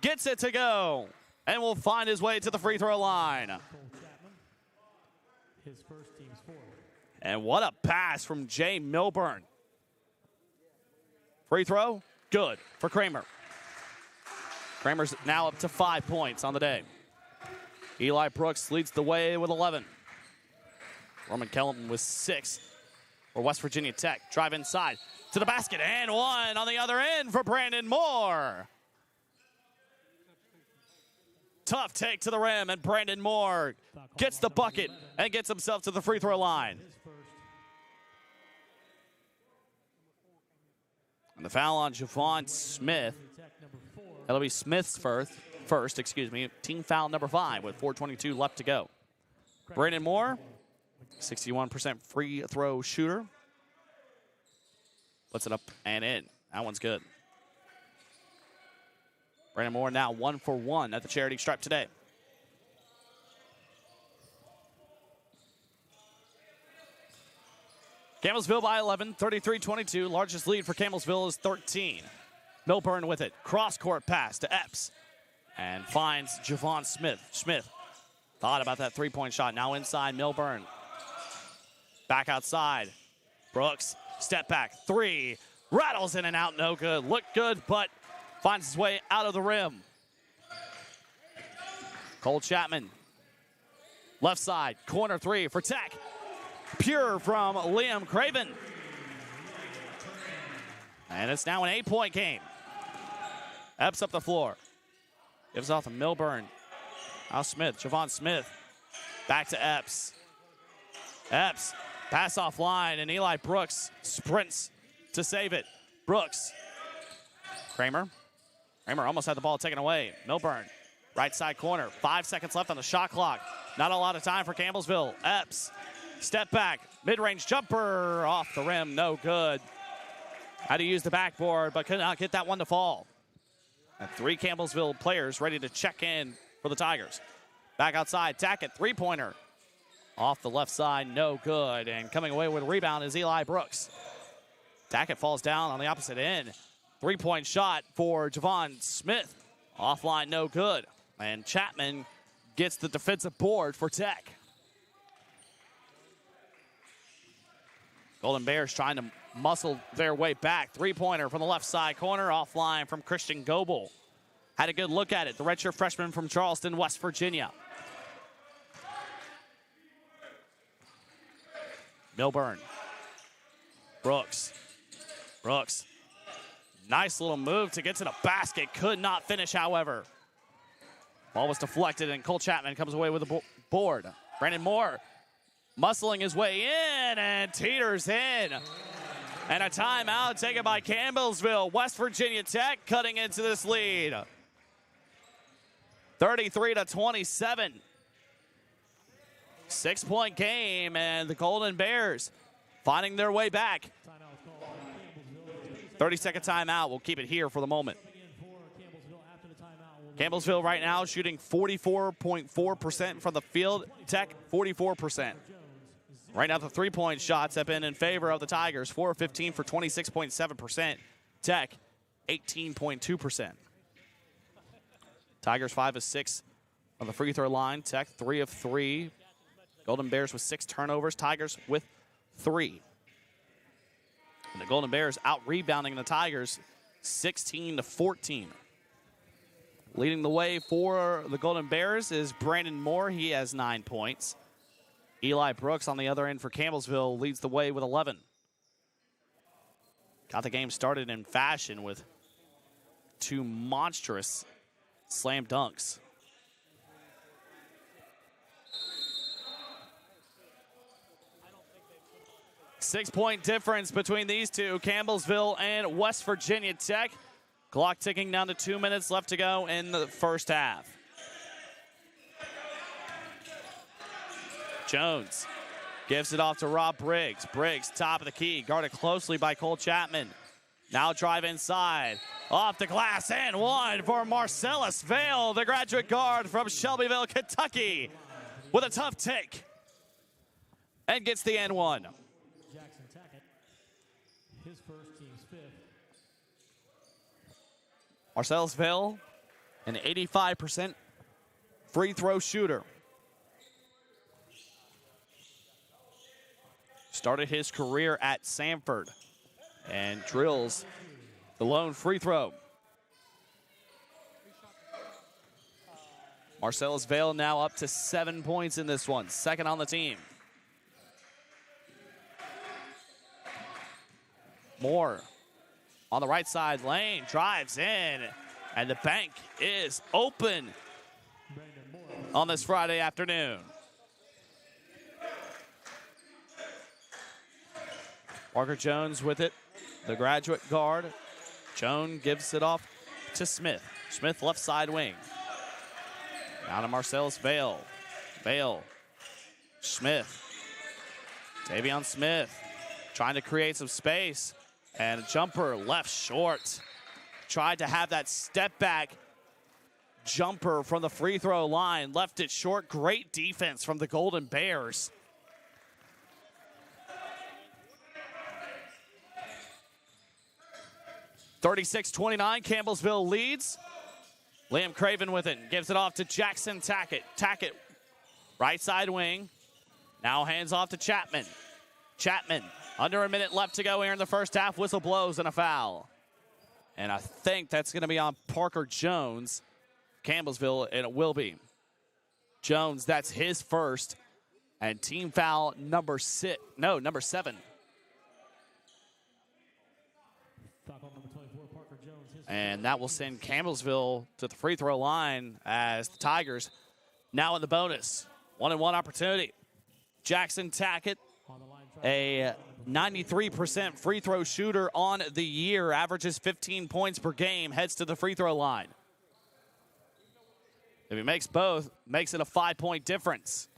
Gets it to go. And will find his way to the free throw line. His first, team's 4. And what a pass from Jay Milburn. Free throw, good for Kramer. Kramer's now up to 5 points on the day. Eli Brooks leads the way with 11. Roman Kellum with 6 for West Virginia Tech. Drive inside to the basket, and one on the other end for Brandon Moore. Tough take to the rim, and Brandon Moore gets the bucket and gets himself to the free throw line. And the foul on Javon Smith. That'll be Smith's first, team foul number 5 with 4:22 left to go. Brandon Moore, 61% free throw shooter. Puts it up and in. That one's good. Brandon Moore now 1 for 1 at the charity stripe today. Campbellsville by 11, 33-22. Largest lead for Campbellsville is 13. Milburn with it. Cross-court pass to Epps. And finds Javon Smith. Smith thought about that three-point shot. Now inside Milburn. Back outside. Brooks, step back, 3. Rattles in and out, no good. Looked good, but finds his way out of the rim. Cole Chapman. Left side, corner 3 for Tech. Pure from Liam Craven. And it's now an 8-point game. Epps up the floor. Gives off to Milburn. Now Smith, Javon Smith. Back to Epps. Epps, pass offline, and Eli Brooks sprints to save it. Brooks. Kramer almost had the ball taken away. Milburn, right side corner. 5 seconds left on the shot clock. Not a lot of time for Campbellsville. Epps, step back, mid-range jumper off the rim, no good. Had to use the backboard, but could not get that one to fall. And 3 Campbellsville players ready to check in for the Tigers. Back outside, Tackett, three-pointer. Off the left side, no good. And coming away with a rebound is Eli Brooks. Tackett falls down on the opposite end. Three-point shot for Javon Smith. Offline, no good. And Chapman gets the defensive board for Tech. Golden Bears trying to muscle their way back. Three-pointer from the left side corner, offline from Christian Goebel. Had a good look at it. The redshirt freshman from Charleston, West Virginia. Milburn. Brooks. Nice little move to get to the basket. Could not finish, however. Ball was deflected, and Cole Chapman comes away with the board. Brandon Moore muscling his way in and teeters in. And a timeout taken by Campbellsville. West Virginia Tech cutting into this lead. 33-27. 6-point game, and the Golden Bears finding their way back. 30-second timeout. We'll keep it here for the moment. Campbellsville right now shooting 44.4% from the field. Tech, 44%. Right now the three-point shots have been in favor of the Tigers. 4 of 15 for 26.7%. Tech, 18.2%. Tigers 5 of 6 on the free throw line. Tech 3 of 3. Golden Bears with 6 turnovers. Tigers with 3. And the Golden Bears out-rebounding the Tigers 16-14. Leading the way for the Golden Bears is Brandon Moore. He has 9 points. Eli Brooks on the other end for Campbellsville leads the way with 11. Got the game started in fashion with 2 monstrous slam dunks. Six-point difference between these two, Campbellsville and West Virginia Tech. Clock ticking down to 2 minutes left to go in the first half. Jones gives it off to Rob Briggs. Briggs, top of the key, guarded closely by Cole Chapman. Now drive inside, off the glass, and one for Marcellus Vale, the graduate guard from Shelbyville, Kentucky, with a tough take. And gets the and one. Jackson Tackett, his first, team's 5th. Marcellus Vale, an 85% free throw shooter. Started his career at Samford and drills the lone free throw. Marcellus Vale now up to 7 points in this one, second on the team. Moore on the right side lane, drives in, and the bank is open. on this Friday afternoon. Parker Jones with it, the graduate guard. Jones gives it off to Smith. Smith left side wing. Down to Marcellus Vale. Vale. Smith. Davion Smith trying to create some space. And a jumper left short. Tried to have that step back jumper from the free throw line. Left it short. Great defense from the Golden Bears. (36-29), Campbellsville leads. Liam Craven with it. Gives it off to Jackson Tackett. Tackett, right side wing. Now hands off to Chapman. Chapman, under a minute left to go here in the first half. Whistle blows and a foul. And I think that's going to be on Parker Jones, Campbellsville, and it will be. Jones, that's his first. And team foul number 7. Foul number 24, Parker Jones. And that will send Campbellsville to the free throw line as the Tigers now in the bonus. 1-and-1 opportunity. Jackson Tackett, a 93% free throw shooter on the year, averages 15 points per game, heads to the free throw line. If he makes both, makes it a 5-point difference.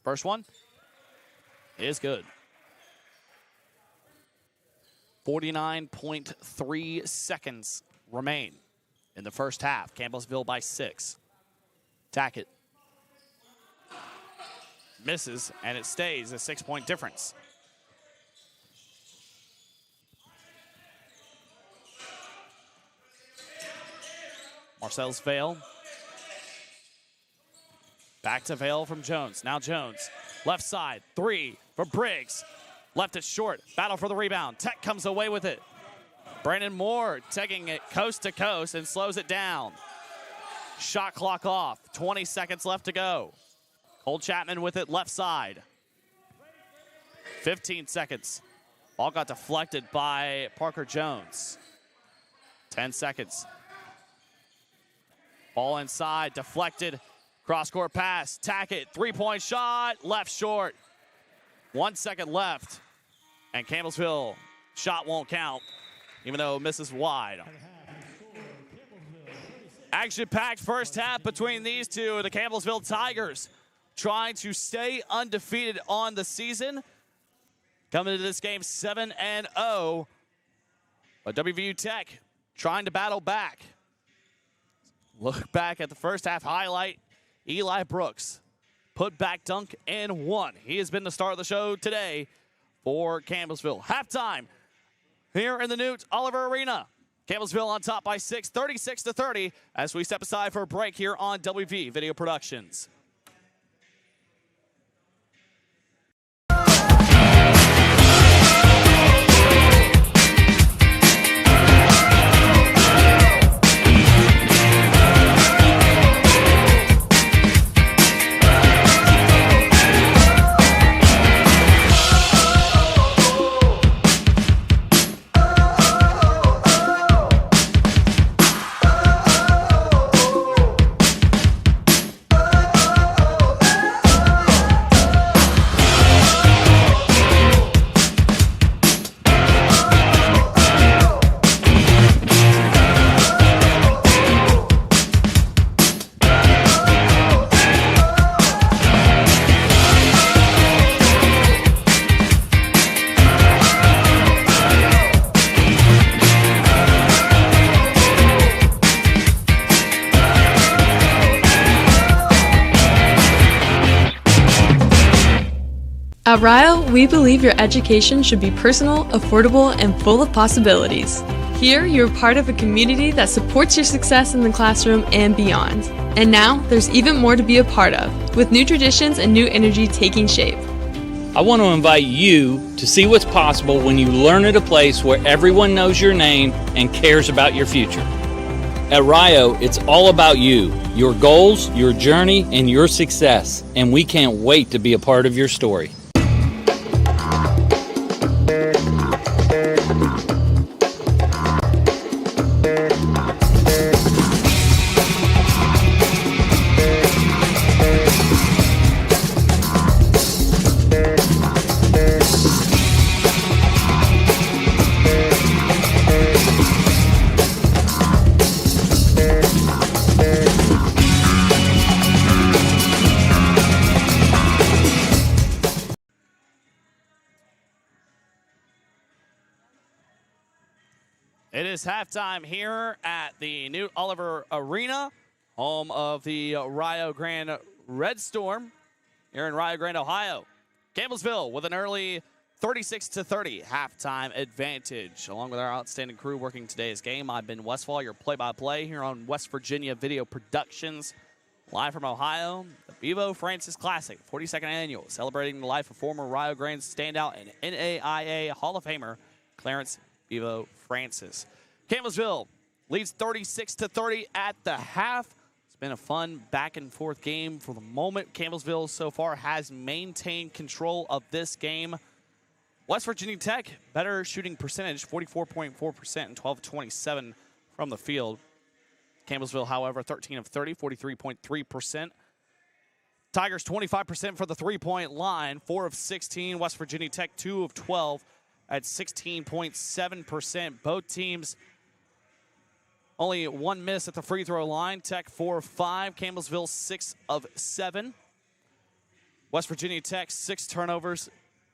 First one is good. 49.3 seconds remain in the first half. Campbellsville by 6. Tackett misses, and it stays a 6-point difference. Marcellus Vale. Back to Vale from Jones. Now Jones. Left side. 3 for Briggs. Left it short. Battle for the rebound. Tech comes away with it. Brandon Moore taking it coast to coast and slows it down. Shot clock off. 20 seconds left to go. Cole Chapman with it left side. 15 seconds. Ball got deflected by Parker Jones. 10 seconds. Ball inside. Deflected. Cross-court pass, Tackett, three-point shot, left short. 1 second left, and Campbellsville shot won't count, even though it misses wide. Action-packed first half between these two. The Campbellsville Tigers trying to stay undefeated on the season. Coming into this game 7-0, but WVU Tech trying to battle back. Look back at the first half highlight. Eli Brooks, put back dunk and one. He has been the star of the show today for Campbellsville. Halftime here in the Newt Oliver Arena. Campbellsville on top by 6, 36-30, as we step aside for a break here on WV Video Productions. At Rio, we believe your education should be personal, affordable, and full of possibilities. Here, you're part of a community that supports your success in the classroom and beyond. And now, there's even more to be a part of, with new traditions and new energy taking shape. I want to invite you to see what's possible when you learn at a place where everyone knows your name and cares about your future. At Rio, it's all about you, your goals, your journey, and your success. And we can't wait to be a part of your story. is halftime here at the Newt Oliver Arena, home of the Rio Grande Red Storm here in Rio Grande, Ohio. Campbellsville with an early 36-30 halftime advantage. Along with our outstanding crew working today's game, I'm Ben Westfall, your play-by-play here on West Virginia Video Productions. Live from Ohio, the Bevo Francis Classic, 42nd annual, celebrating the life of former Rio Grande standout and NAIA Hall of Famer Clarence Bevo Francis. Campbellsville leads 36-30 at the half. It's been a fun back-and-forth game for the moment. Campbellsville so far has maintained control of this game. West Virginia Tech, better shooting percentage, 44.4% and 12-27 from the field. Campbellsville, however, 13 of 30, 43.3%. Tigers, 25% for the three-point line, 4 of 16. West Virginia Tech, 2 of 12 at 16.7%. Both teams only one miss at the free throw line. Tech, 4 of 5. Campbellsville, 6 of 7. West Virginia Tech, 6 turnovers.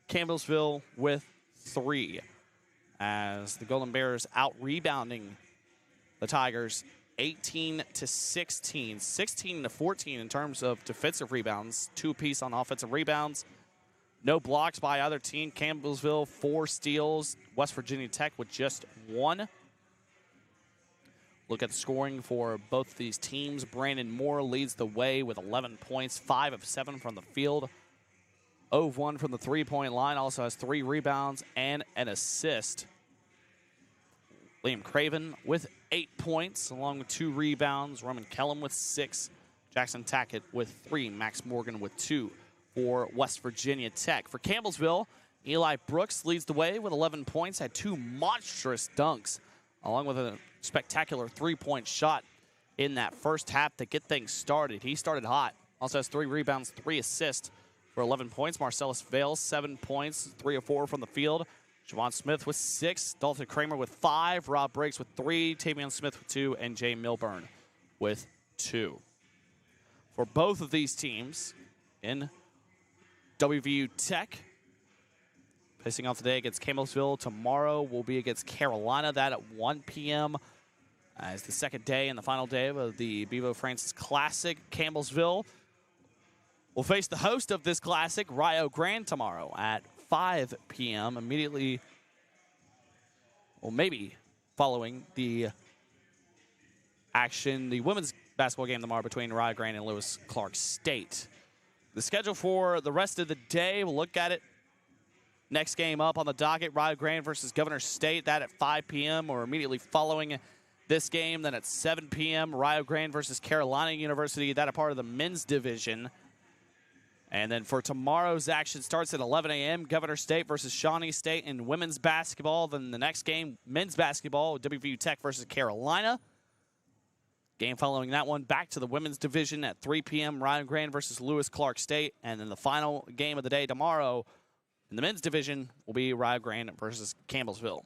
Campbellsville with 3. As the Golden Bears out-rebounding the Tigers 18-16, 16-14 in terms of defensive rebounds, 2 apiece on offensive rebounds. No blocks by either team. Campbellsville, 4 steals. West Virginia Tech with just 1. Look at the scoring for both these teams. Brandon Moore leads the way with 11 points, 5 of 7 from the field, 0 of 1 from the three-point line. Also has 3 rebounds and an assist. Liam Craven with 8 points, along with 2 rebounds. Roman Kellum with 6. Jackson Tackett with 3. Max Morgan with 2 for West Virginia Tech. For Campbellsville, Eli Brooks leads the way with 11 points, had 2 monstrous dunks, along with a spectacular 3-point shot in that first half to get things started. He started hot. Also has 3 rebounds, 3 assists for 11 points. Marcellus Vales, 7 points, 3 of 4 from the field. Javon Smith with 6, Dalton Kramer with 5, Rob Briggs with 3, Tavion Smith with 2, and Jay Milburn with 2. For both of these teams in WVU Tech, facing off today against Campbellsville. Tomorrow will be against Carolina. That at 1 p.m. As the second day and the final day of the Bevo Francis Classic. Campbellsville will face the host of this classic, Rio Grande, tomorrow at 5 p.m. immediately, well, maybe following the action, the women's basketball game tomorrow between Rio Grande and Lewis Clark State. The schedule for the rest of the day, we'll look at it. Next game up on the docket, Rio Grande versus Governor State, that at 5 p.m. or immediately following this game. Then at 7 p.m., Rio Grande versus Carolina University, that a part of the men's division. And then for tomorrow's action starts at 11 a.m., Governor State versus Shawnee State in women's basketball. Then the next game, men's basketball, WVU Tech versus Carolina. Game following that one, back to the women's division at 3 p.m., Rio Grande versus Lewis Clark State. And then the final game of the day tomorrow in the men's division will be Rio Grande versus Campbellsville.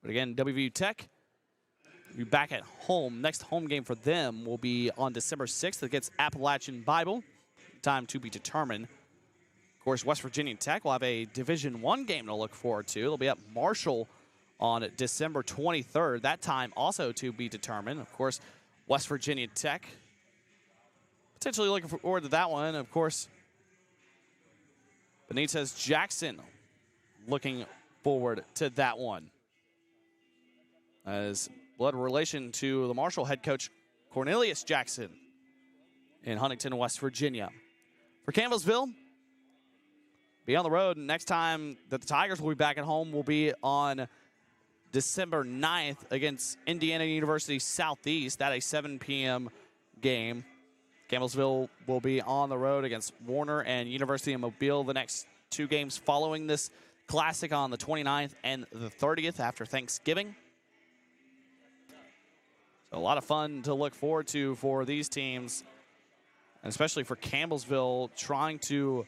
But again, WVU Tech will be back at home. Next home game for them will be on December 6th against Appalachian Bible. Time to be determined. Of course, West Virginia Tech will have a Division I game to look forward to. They'll be at Marshall on December 23rd. That time also to be determined. Of course, West Virginia Tech potentially looking forward to that one. Of course, Benitez Jackson looking forward to that one. As blood relation to the Marshall head coach Cornelius Jackson in Huntington, West Virginia. For Campbellsville, be on the road. Next time that the Tigers will be back at home will be on December 9th against Indiana University Southeast. That a 7 p.m. game. Campbellsville will be on the road against Warner and University of Mobile the next 2 games following this classic on the 29th and the 30th after Thanksgiving. So a lot of fun to look forward to for these teams, and especially for Campbellsville trying to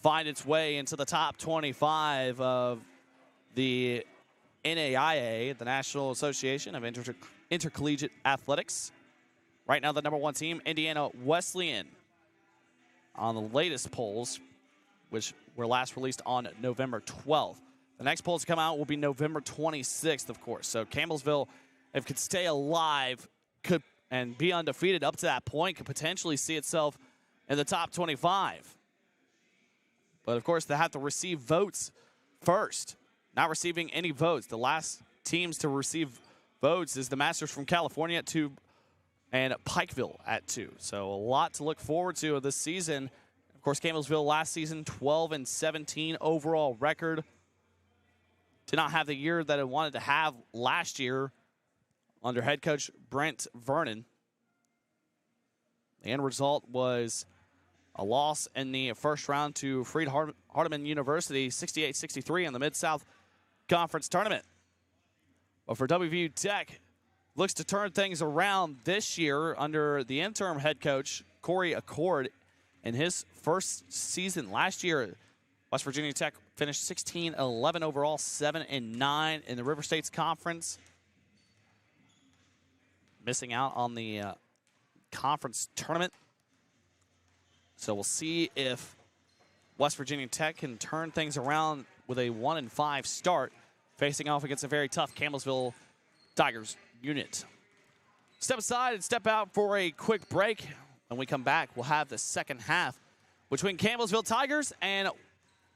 find its way into the top 25 of the NAIA, the National Association of Intercollegiate Athletics. Right now, the number 1 team, Indiana Wesleyan, on the latest polls, which were last released on November 12th. The next polls to come out will be November 26th, of course. So Campbellsville, if it could stay alive, could and be undefeated up to that point, could potentially see itself in the top 25. But, of course, they have to receive votes first. Not receiving any votes. The last teams to receive votes is the Masters from California at 2 and Pikeville at 2. So a lot to look forward to this season. Of course, Campbellsville last season, 12-17 overall record. Did not have the year that it wanted to have last year under head coach Brent Vernon. The end result was a loss in the first round to Freed Hardeman University, 68-63 in the Mid-South Conference Tournament. But for WVU Tech, looks to turn things around this year under the interim head coach, Corey Accord, in his first season. Last year, West Virginia Tech finished 16-11 overall, 7-9 in the River States Conference. Missing out on the conference tournament. So we'll see if West Virginia Tech can turn things around with a 1-5 start, facing off against a very tough Campbellsville Tigers unit. Step aside and step out for a quick break. When we come back, we'll have the second half between Campbellsville Tigers and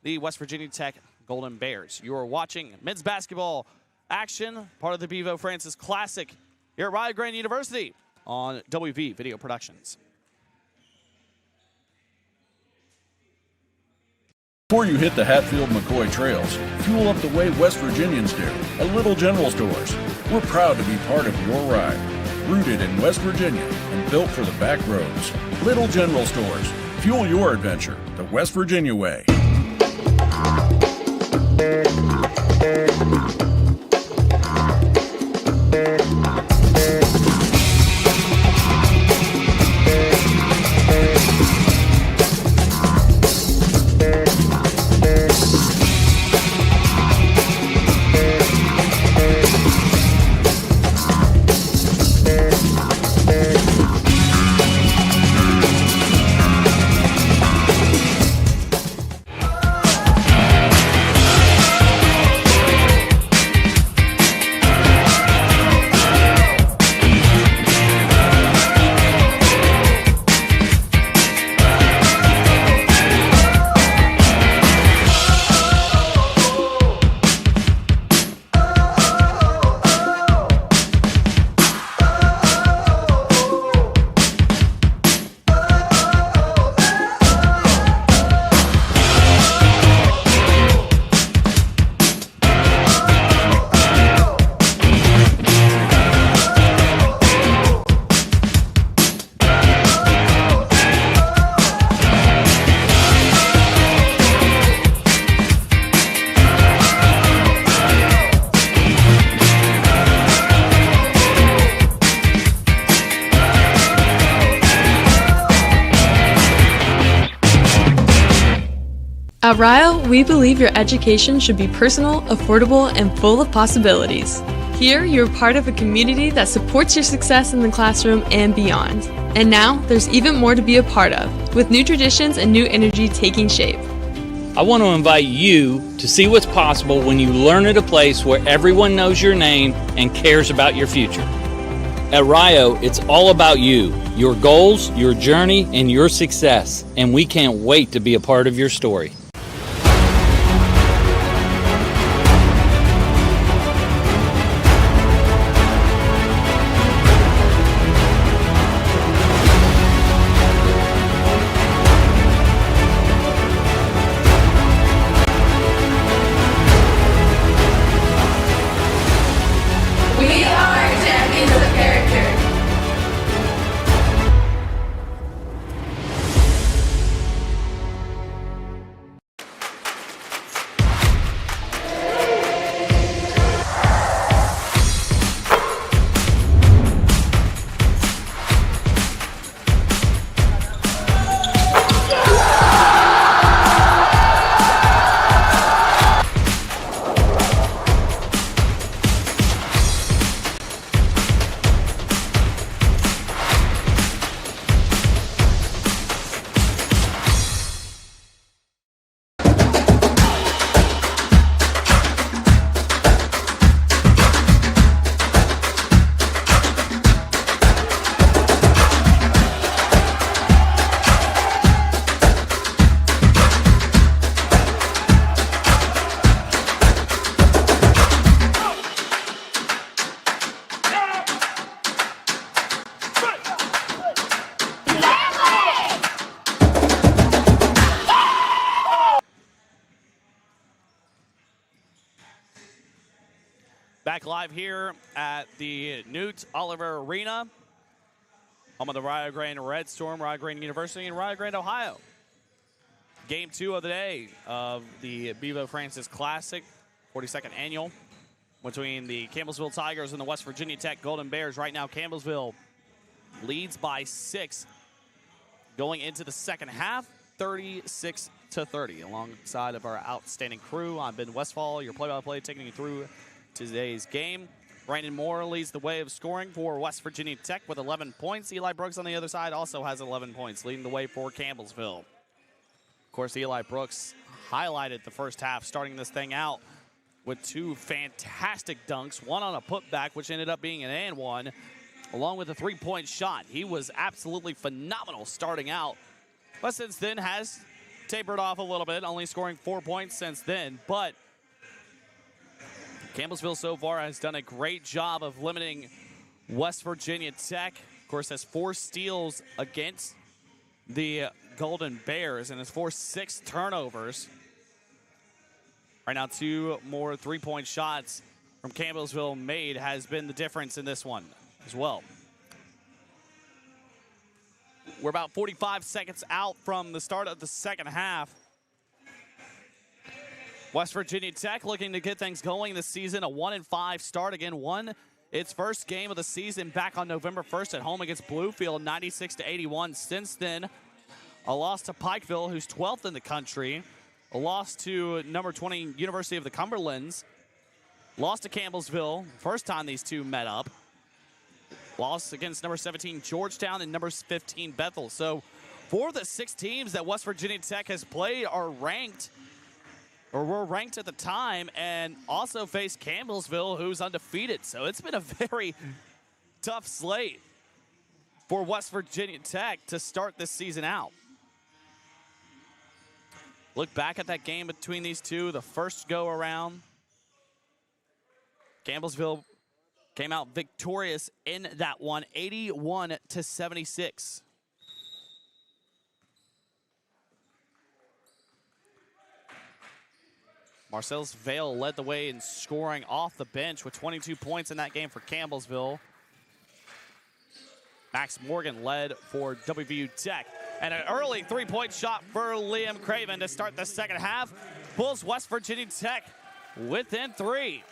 the West Virginia Tech Golden Bears. You are watching men's basketball action, part of the Bevo Francis Classic here at Rio Grande University on WV Video Productions. Before you hit the Hatfield-McCoy trails, fuel up the way West Virginians do at Little General Stores. We're proud to be part of your ride. Rooted in West Virginia and built for the back roads. Little General Stores. Fuel your adventure the West Virginia way. At Rio, we believe your education should be personal, affordable, and full of possibilities. Here, you're part of a community that supports your success in the classroom and beyond. And now, there's even more to be a part of, with new traditions and new energy taking shape. I want to invite you to see what's possible when you learn at a place where everyone knows your name and cares about your future. At Rio, it's all about you, your goals, your journey, and your success. And we can't wait to be a part of your story. back live here at the Newt Oliver Arena, home of the Rio Grande Red Storm, Rio Grande University in Rio Grande, Ohio. Game 2 of the day of the Bevo Francis Classic, 42nd annual, between the Campbellsville Tigers and the West Virginia Tech Golden Bears. Right now, Campbellsville leads by 6 going into the second half, 36-30. Alongside of our outstanding crew, I'm Ben Westfall, your play-by-play, taking you through today's game. Brandon Moore leads the way of scoring for West Virginia Tech with 11 points. Eli Brooks on the other side also has 11 points, leading the way for Campbellsville. Of course, Eli Brooks highlighted the first half, starting this thing out with 2 fantastic dunks, one on a putback, which ended up being an and one, along with a 3-point shot. He was absolutely phenomenal starting out, but since then has tapered off a little bit, only scoring 4 points since then. But Campbellsville so far has done a great job of limiting West Virginia Tech. Of course, has 4 steals against the Golden Bears and has forced 6 turnovers. Right now, 2 more 3-point shots from Campbellsville made has been the difference in this one as well. We're about 45 seconds out from the start of the second half. West Virginia Tech looking to get things going this season. A 1-5 start. Again, won its first game of the season back on November 1st at home against Bluefield, 96-81. Since then, a loss to Pikeville, who's 12th in the country. A loss to number 20, University of the Cumberlands. Lost to Campbellsville, first time these two met up. Loss against number 17, Georgetown, and number 15, Bethel. So 4 of the 6 teams that West Virginia Tech has played are ranked, or were ranked at the time, and also faced Campbellsville, who's undefeated. So it's been a very tough slate for West Virginia Tech to start this season out. Look back at that game between these two, the first go-around. Campbellsville came out victorious in that one, 81-76. Marcellus Vale led the way in scoring off the bench with 22 points in that game for Campbellsville. Max Morgan led for WVU Tech. And an early 3-point shot for Liam Craven to start the second half. Pulls West Virginia Tech within 3.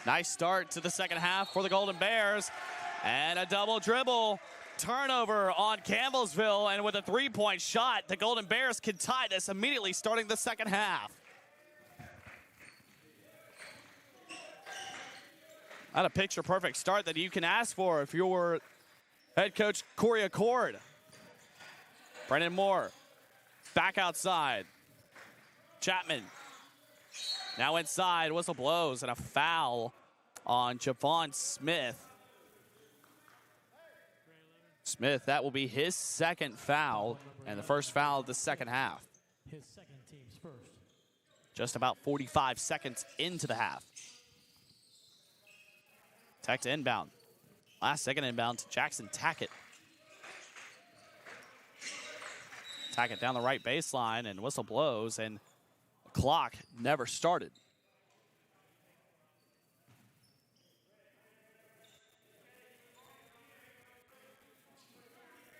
Nice start to the second half for the Golden Bears. And a double dribble turnover on Campbellsville. And with a 3-point shot, the Golden Bears can tie this immediately starting the second half. Not a picture-perfect start that you can ask for if you're head coach Corey Accord. Brendan Moore back outside. Chapman now inside, whistle blows, and a foul on Javon Smith. Smith, that will be his second foul, and the first foul of the second half. His second team's first. Just about 45 seconds into the half. Tech to inbound. Last second inbound to Jackson Tackett. Tackett down the right baseline, and whistle blows, and the clock never started.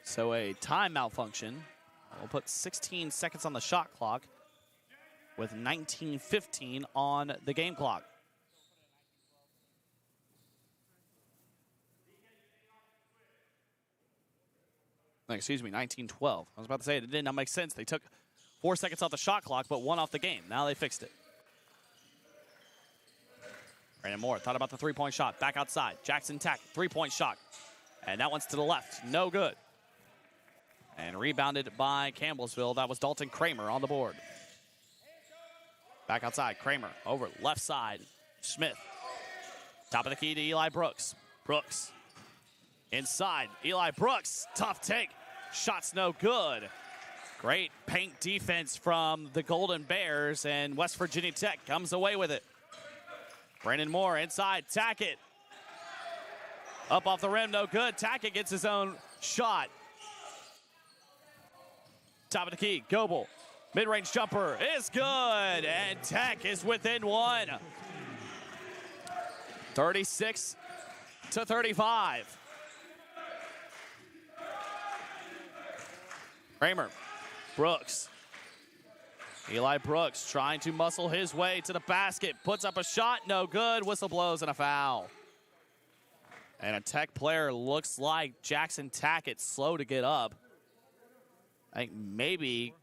So a time malfunction. We'll put 16 seconds on the shot clock with 19:15 on the game clock. Excuse me, 19:12. I was about to say it did not make sense. They took 4 seconds off the shot clock, but 1 off the game. Now they fixed it. Brandon Moore thought about the 3-point shot. Back outside. Jackson Tack, 3-point shot. And that one's to the left. No good. And rebounded by Campbellsville. That was Dalton Kramer on the board. Back outside. Kramer over left side. Smith. Top of the key to Eli Brooks. Brooks. Inside. Eli Brooks. Tough take. Shot's no good. Great paint defense from the Golden Bears, and West Virginia Tech comes away with it. Brandon Moore inside. Tackett. Up off the rim. No good. Tackett gets his own shot. Top of the key. Goebel Mid-range jumper is good, and Tech is within one. 36-35. Kramer, Brooks. Eli Brooks trying to muscle his way to the basket. Puts up a shot, no good. Whistle blows and a foul. And a Tech player looks like Jackson Tackett, slow to get up. I think maybe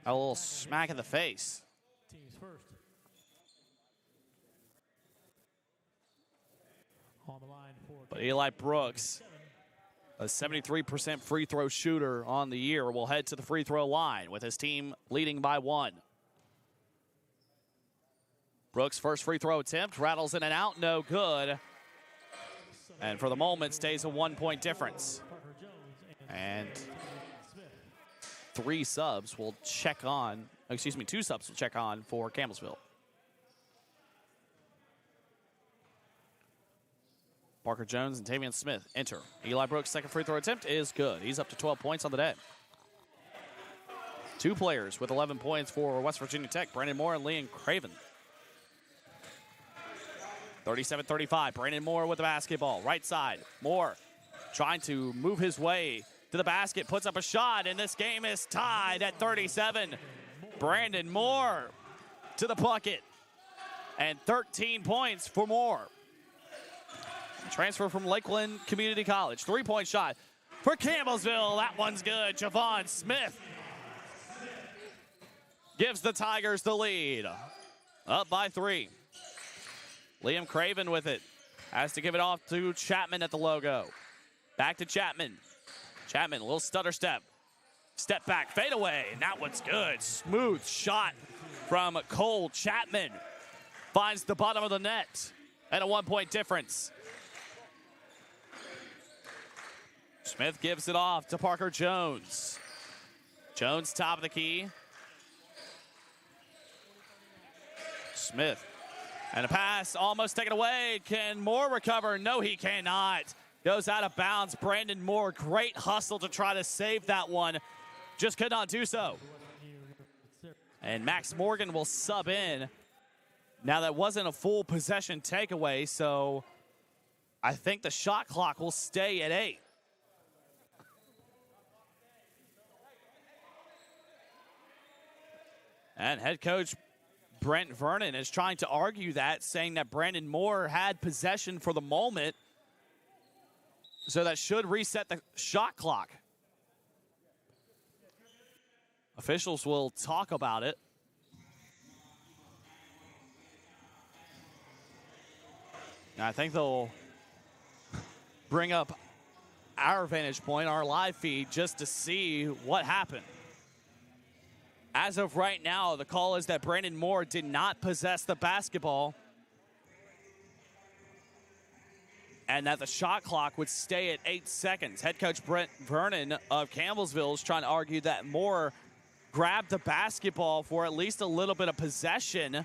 a little smack in the face. Team's first. On the line for But Eli Brooks, a 73% free throw shooter on the year, will head to the free throw line with his team leading by one. Brooks' first free throw attempt rattles in and out, no good. And for the moment, stays a 1 point difference. And two subs will check on for Campbellsville. Parker Jones and Tavian Smith enter. Eli Brooks' second free throw attempt is good. He's up to 12 points on the day. Two players with 11 points for West Virginia Tech, Brandon Moore and Liam Craven. 37-35, Brandon Moore with the basketball. Right side, Moore trying to move his way to the basket, puts up a shot, and this game is tied at 37. Brandon Moore to the bucket, and 13 points for Moore. Transfer from Lakeland Community College. Three-point shot for Campbellsville. That one's good. Javon Smith gives the Tigers the lead. Up by 3. Liam Craven with it. Has to give it off to Chapman at the logo. Back to Chapman. Chapman, a little stutter step. Step back, fade away, and that one's good. Smooth shot from Cole Chapman. Finds the bottom of the net, and a 1 point difference. Smith gives it off to Parker Jones. Jones, top of the key. Smith, and a pass almost taken away. Can Moore recover? No, he cannot. Goes out of bounds. Brandon Moore, great hustle to try to save that one. Just could not do so. And Max Morgan will sub in. Now, that wasn't a full possession takeaway, so I think the shot clock will stay at 8. And head coach Brent Vernon is trying to argue that, saying that Brandon Moore had possession for the moment, so that should reset the shot clock. Officials will talk about it. And I think they'll bring up our vantage point, our live feed, just to see what happened. As of right now, the call is that Brandon Moore did not possess the basketball and that the shot clock would stay at 8 seconds. Head coach Brent Vernon of Campbellsville is trying to argue that Moore grabbed the basketball for at least a little bit of possession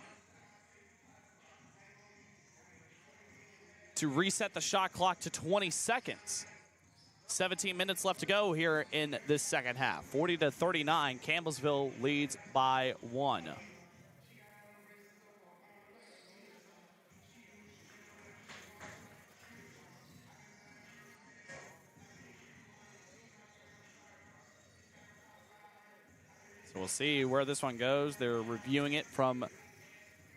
to reset the shot clock to 20 seconds. 17 minutes left to go here in this second half. 40-39, Campbellsville leads by 1. So we'll see where this one goes. They're reviewing it from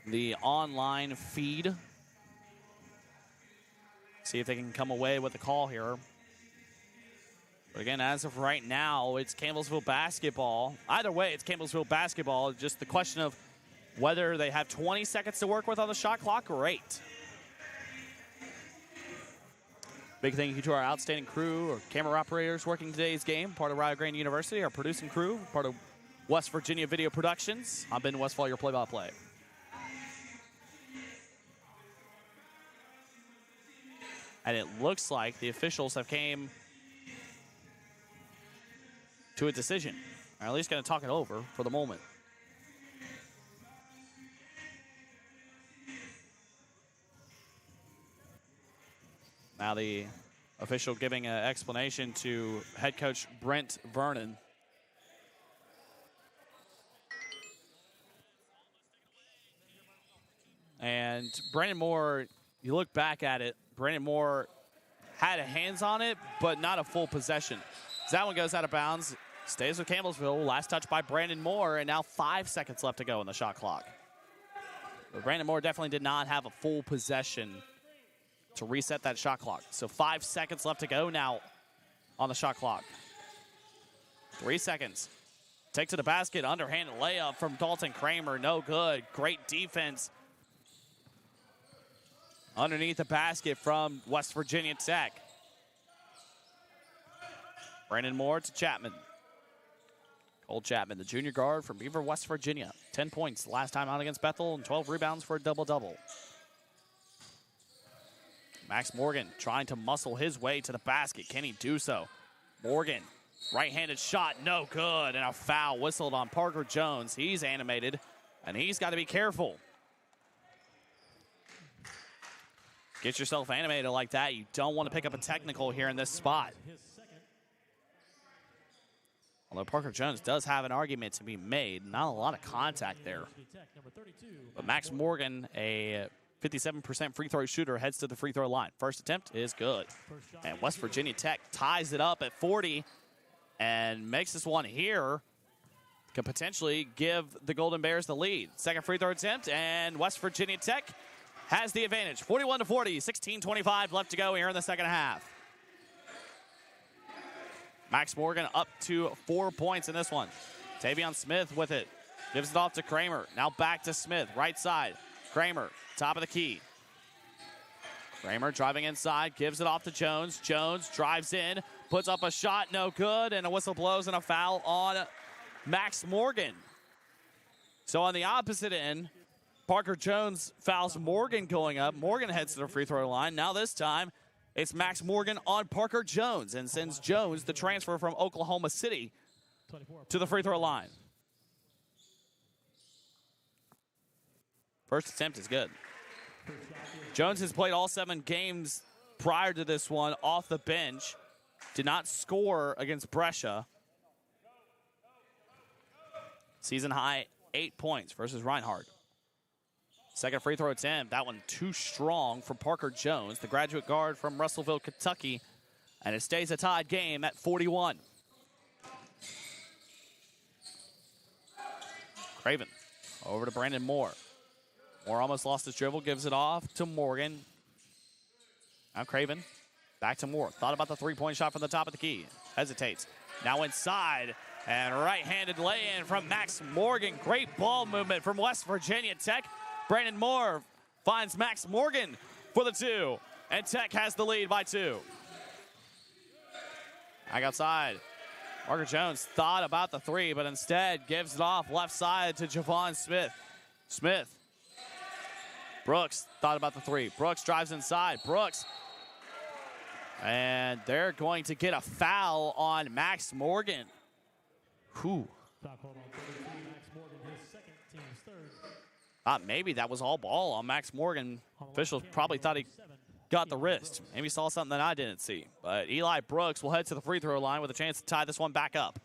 the online feed. See if they can come away with a call here. But again, as of right now, it's Campbellsville basketball. Either way, it's Campbellsville basketball. Just the question of whether they have 20 seconds to work with on the shot clock or 8. Big thank you to our outstanding crew, our camera operators working today's game, part of Rio Grande University, our producing crew, part of West Virginia Video Productions. I'm Ben Westfall, your play-by-play. And it looks like the officials have came to a decision, or at least going to talk it over for the moment. Now the official giving an explanation to head coach Brent Vernon. And Brandon Moore, you look back at it, Brandon Moore had hands on it, but not a full possession. So that one goes out of bounds. Stays with Campbellsville. Last touch by Brandon Moore, and now 5 seconds left to go in the shot clock. But Brandon Moore definitely did not have a full possession to reset that shot clock. So 5 seconds left to go now on the shot clock. 3 seconds. Take to the basket, underhanded layup from Dalton Kramer. No good. Great defense underneath the basket from West Virginia Tech. Brandon Moore to Chapman. Cole Chapman, the junior guard from Beaver, West Virginia. 10 points last time out against Bethel and 12 rebounds for a double-double. Max Morgan trying to muscle his way to the basket. Can he do so? Morgan, right-handed shot, no good. And a foul whistled on Parker Jones. He's animated, and he's got to be careful. Get yourself animated like that. You don't want to pick up a technical here in this spot. Although Parker Jones does have an argument to be made. Not a lot of contact there. But Max Morgan, a 57% free throw shooter, heads to the free throw line. First attempt is good. And West Virginia Tech ties it up at 40 and makes this one here. Could potentially give the Golden Bears the lead. Second free throw attempt, and West Virginia Tech has the advantage. 41-40, 16:25 left to go here in the second half. Max Morgan up to 4 points in this one. Tavion Smith with it. Gives it off to Kramer. Now back to Smith, right side. Kramer, top of the key. Kramer driving inside, gives it off to Jones. Jones drives in, puts up a shot, no good, and a whistle blows and a foul on Max Morgan. So on the opposite end, Parker Jones fouls Morgan going up. Morgan heads to the free throw line. Now this time, it's Max Morgan on Parker Jones and sends Jones, the transfer from Oklahoma City, to the free throw line. First attempt is good. Jones has played all 7 games prior to this one off the bench. Did not score against Brescia. Season high 8 points versus Reinhardt. Second free throw attempt, that one too strong for Parker Jones, the graduate guard from Russellville, Kentucky. And it stays a tied game at 41. Craven over to Brandon Moore. Moore almost lost his dribble, gives it off to Morgan. Now Craven, back to Moore. Thought about the three-point shot from the top of the key. Hesitates. Now inside, and right-handed lay-in from Max Morgan. Great ball movement from West Virginia Tech. Brandon Moore finds Max Morgan for the 2, and Tech has the lead by 2. Back outside. Parker Jones thought about the 3, but instead gives it off left side to Javon Smith. Smith. Brooks thought about the 3. Brooks drives inside. Brooks. And they're going to get a foul on Max Morgan. Whew. Maybe that was all ball on Max Morgan. Officials probably thought he got the wrist. Maybe saw something that I didn't see. But Eli Brooks will head to the free throw line with a chance to tie this one back up.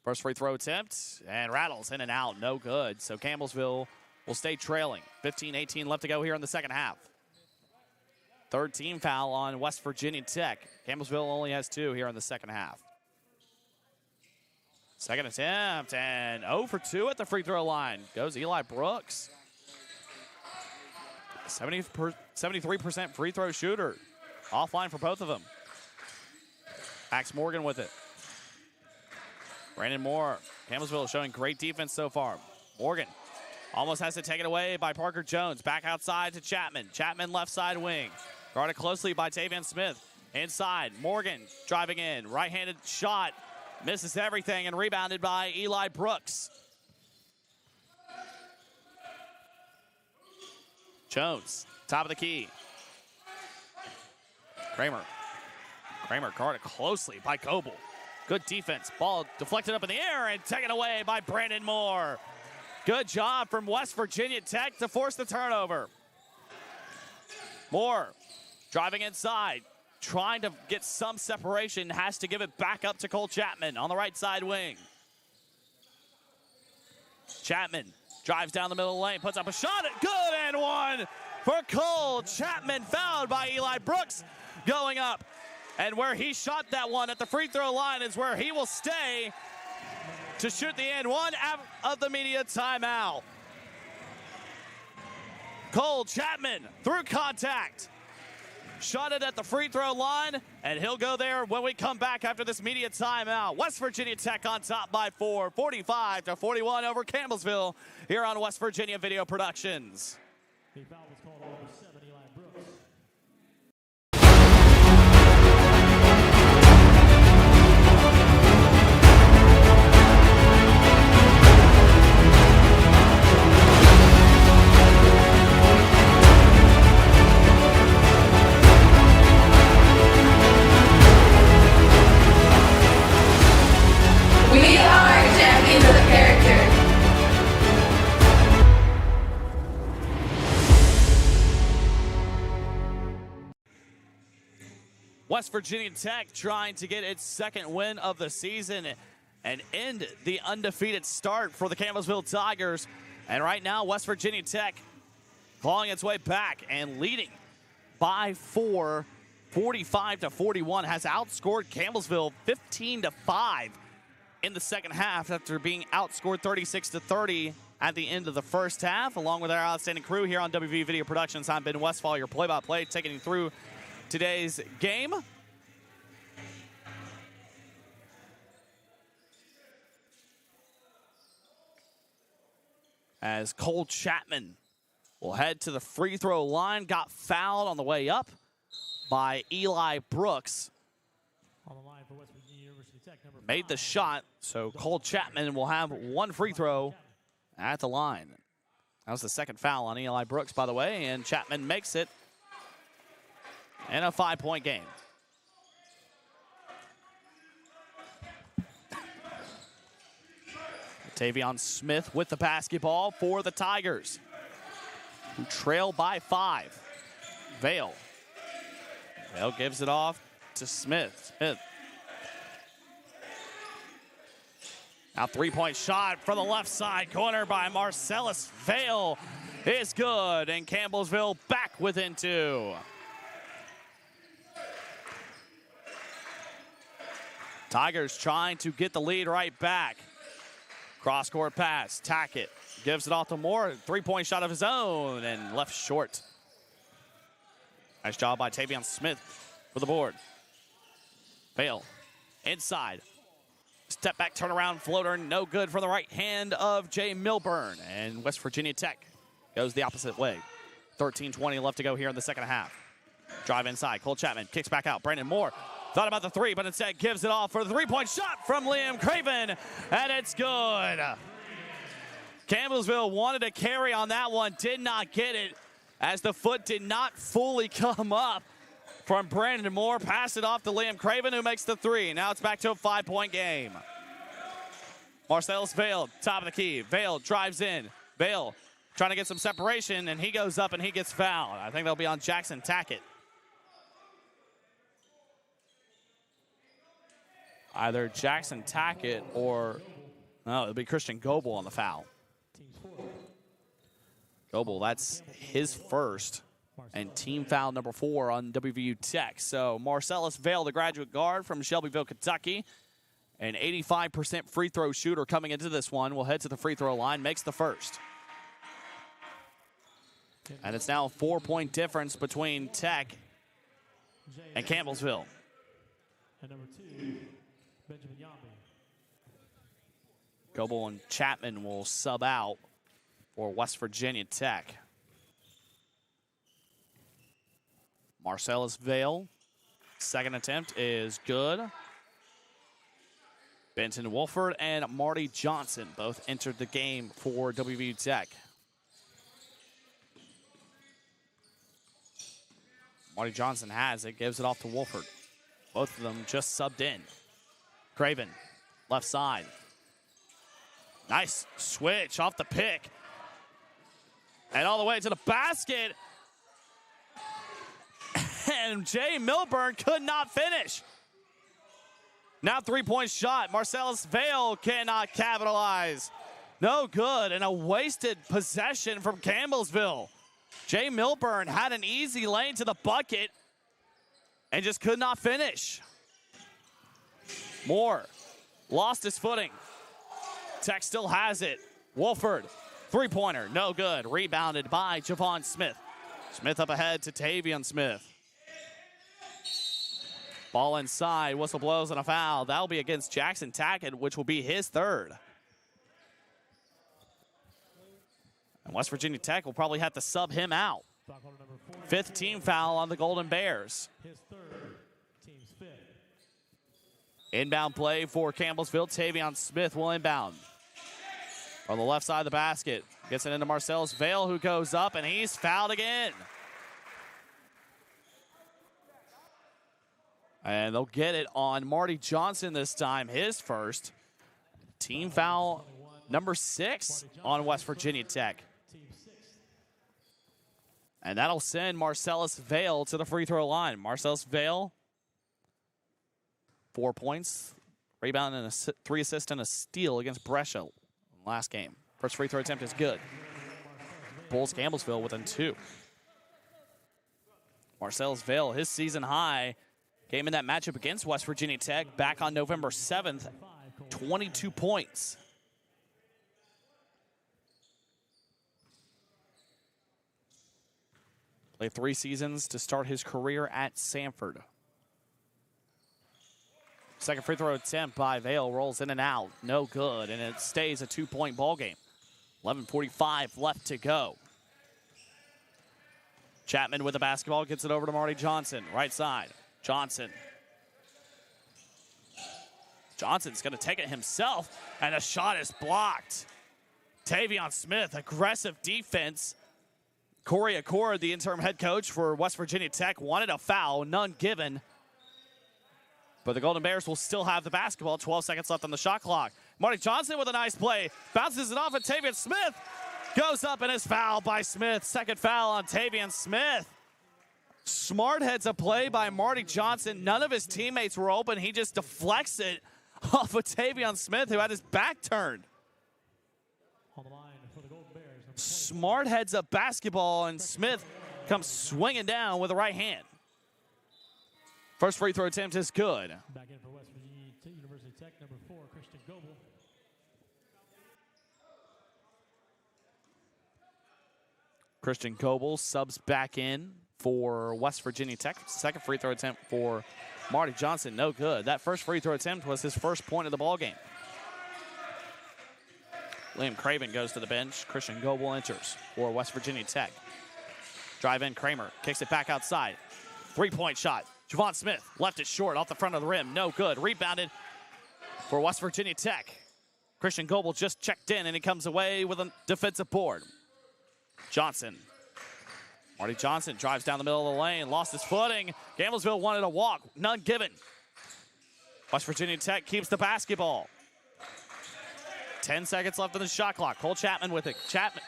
First free throw attempt, and rattles in and out. No good. So Campbellsville will stay trailing. 15-18 left to go here in the second half. Third team foul on West Virginia Tech. Campbellsville only has 2 here in the second half. Second attempt, and 0 for 2 at the free throw line. Goes Eli Brooks. 73% free throw shooter. Offline for both of them. Max Morgan with it. Brandon Moore. Campbellsville showing great defense so far. Morgan almost has to take it away by Parker Jones. Back outside to Chapman. Chapman left side wing. Guarded closely by Tavion Smith. Inside, Morgan driving in. Right-handed shot. Misses everything and rebounded by Eli Brooks. Jones, top of the key. Kramer guarded closely by Coble. Good defense. Ball deflected up in the air and taken away by Brandon Moore. Good job from West Virginia Tech to force the turnover. Moore driving inside. Trying to get some separation, has to give it back up to Cole Chapman on the right side wing. Chapman Drives down the middle of the lane, puts up a shot. Good and one for Cole Chapman, fouled by Eli Brooks going up. And where he shot that one at the free throw line is where he will stay to shoot the and one out of the media timeout. Cole Chapman through contact. Shot it at the free throw line, and he'll go there when we come back after this media timeout. West Virginia Tech on top by 4, 45-41 over Campbellsville here on West Virginia Video Productions. The foul was called on number 7, Eli Brooks. We are champions of character. West Virginia Tech trying to get its second win of the season and end the undefeated start for the Campbellsville Tigers. And right now, West Virginia Tech clawing its way back and leading by 4, 45-41, has outscored Campbellsville 15-5 in the second half after being outscored 36-30 at the end of the first half. Along with our outstanding crew here on WV Video Productions, I'm Ben Westfall, your play-by-play, taking you through today's game. As Cole Chapman will head to the free throw line, got fouled on the way up by Eli Brooks. On the line for West Virginia University Tech, number 5. Made the shot, so Cole Chapman will have one free throw at the line. That was the second foul on Eli Brooks, by the way, and Chapman makes it in a 5-point game. Tavion Smith with the basketball for the Tigers, who trail by 5. Vale gives it off to Smith. Now 3-point shot from the left side corner by Marcellus Vale is good, and Campbellsville back within 2. Tigers trying to get the lead right back. Cross-court pass, Tackett gives it off to Moore. 3-point shot of his own and left short. Nice job by Tavion Smith for the board. Vale inside. Step back, turnaround floater, no good for the right hand of Jay Milburn. And West Virginia Tech goes the opposite way. 13:20 left to go here in the second half. Drive inside, Cole Chapman kicks back out. Brandon Moore thought about the 3, but instead gives it off for the 3-point shot from Liam Craven, and it's good. Campbellsville wanted to carry on that one, did not get it, as the foot did not fully come up from Brandon Moore. Pass it off to Liam Craven, who makes the 3. Now it's back to a 5-point game. Marcellus Vale, top of the key. Vale drives in. Vale trying to get some separation, and he goes up and he gets fouled. I think that'll be on Jackson Tackett. Either Jackson Tackett or, no, it'll be Christian Goebel on the foul. Goebel, that's his first, and team foul number 4 on WVU Tech. So Marcellus Vale, the graduate guard from Shelbyville, Kentucky, an 85% free throw shooter coming into this one, will head to the free throw line, makes the first. And it's now a 4-point difference between Tech and Campbellsville. And number 2, Benjamin Yambi. Goebel and Chapman will sub out for West Virginia Tech. Marcellus Vale, second attempt is good. Benton Wolford and Marty Johnson both entered the game for WVU Tech. Marty Johnson has it, gives it off to Wolford. Both of them just subbed in. Craven, left side. Nice switch off the pick. And all the way to the basket. And Jay Milburn could not finish. Now 3-point shot. Marcellus Vale cannot capitalize. No good, and a wasted possession from Campbellsville. Jay Milburn had an easy lane to the bucket and just could not finish. Moore lost his footing. Tech still has it. Wolford, three-pointer, no good. Rebounded by Javon Smith. Smith up ahead to Tavion Smith. Ball inside, whistle blows and a foul. That'll be against Jackson Tackett, which will be his third. And West Virginia Tech will probably have to sub him out. Fifth team foul on the Golden Bears. His third, team's fifth. Inbound play for Campbellsville. Tavion Smith will inbound. On the left side of the basket. Gets it into Marcellus Vale, who goes up, and he's fouled again. And they'll get it on Marty Johnson this time, his first. Team foul number 6 on West Virginia Tech. And that'll send Marcellus Vale to the free throw line. Marcellus Vale, 4 points, rebound, and 3 assists and a steal against Brescia last game. First free throw attempt is good. Bulls Campbellsville within 2. Marcellus Vale, his season high, came in that matchup against West Virginia Tech back on November 7th, 22 points. Played 3 seasons to start his career at Samford. Second free throw attempt by Vale rolls in and out. No good, and it stays a 2-point ball game. 11:45 left to go. Chapman with the basketball, gets it over to Marty Johnson, right side. Johnson's going to take it himself, and the shot is blocked. Tavion Smith, aggressive defense. Corey Accord, the interim head coach for West Virginia Tech, wanted a foul, none given. But the Golden Bears will still have the basketball. 12 seconds left on the shot clock. Marty Johnson with a nice play. Bounces it off, and Tavion Smith goes up and is fouled by Smith. Second foul on Tavion Smith. Smart heads a play by Marty Johnson. None of his teammates were open. He just deflects it off of Tavion Smith, who had his back turned. On the line for the Golden Bears. Smart heads up basketball, and Smith comes swinging down with the right hand. First free throw attempt is good. Back in for West Virginia University Tech, number 4, Christian Goebel. Christian Goebel subs back in for West Virginia Tech. Second free throw attempt for Marty Johnson, no good. That first free throw attempt was his first point of the ball game. Liam Craven goes to the bench. Christian Goebel enters for West Virginia Tech. Drive in, Kramer kicks it back outside. 3-point shot. Javon Smith left it short off the front of the rim. No good. Rebounded for West Virginia Tech. Christian Goebel just checked in, and he comes away with a defensive board. Johnson. Marty Johnson drives down the middle of the lane, lost his footing. Campbellsville wanted a walk, none given. West Virginia Tech keeps the basketball. 10 seconds left on the shot clock. Cole Chapman with it. Chapman.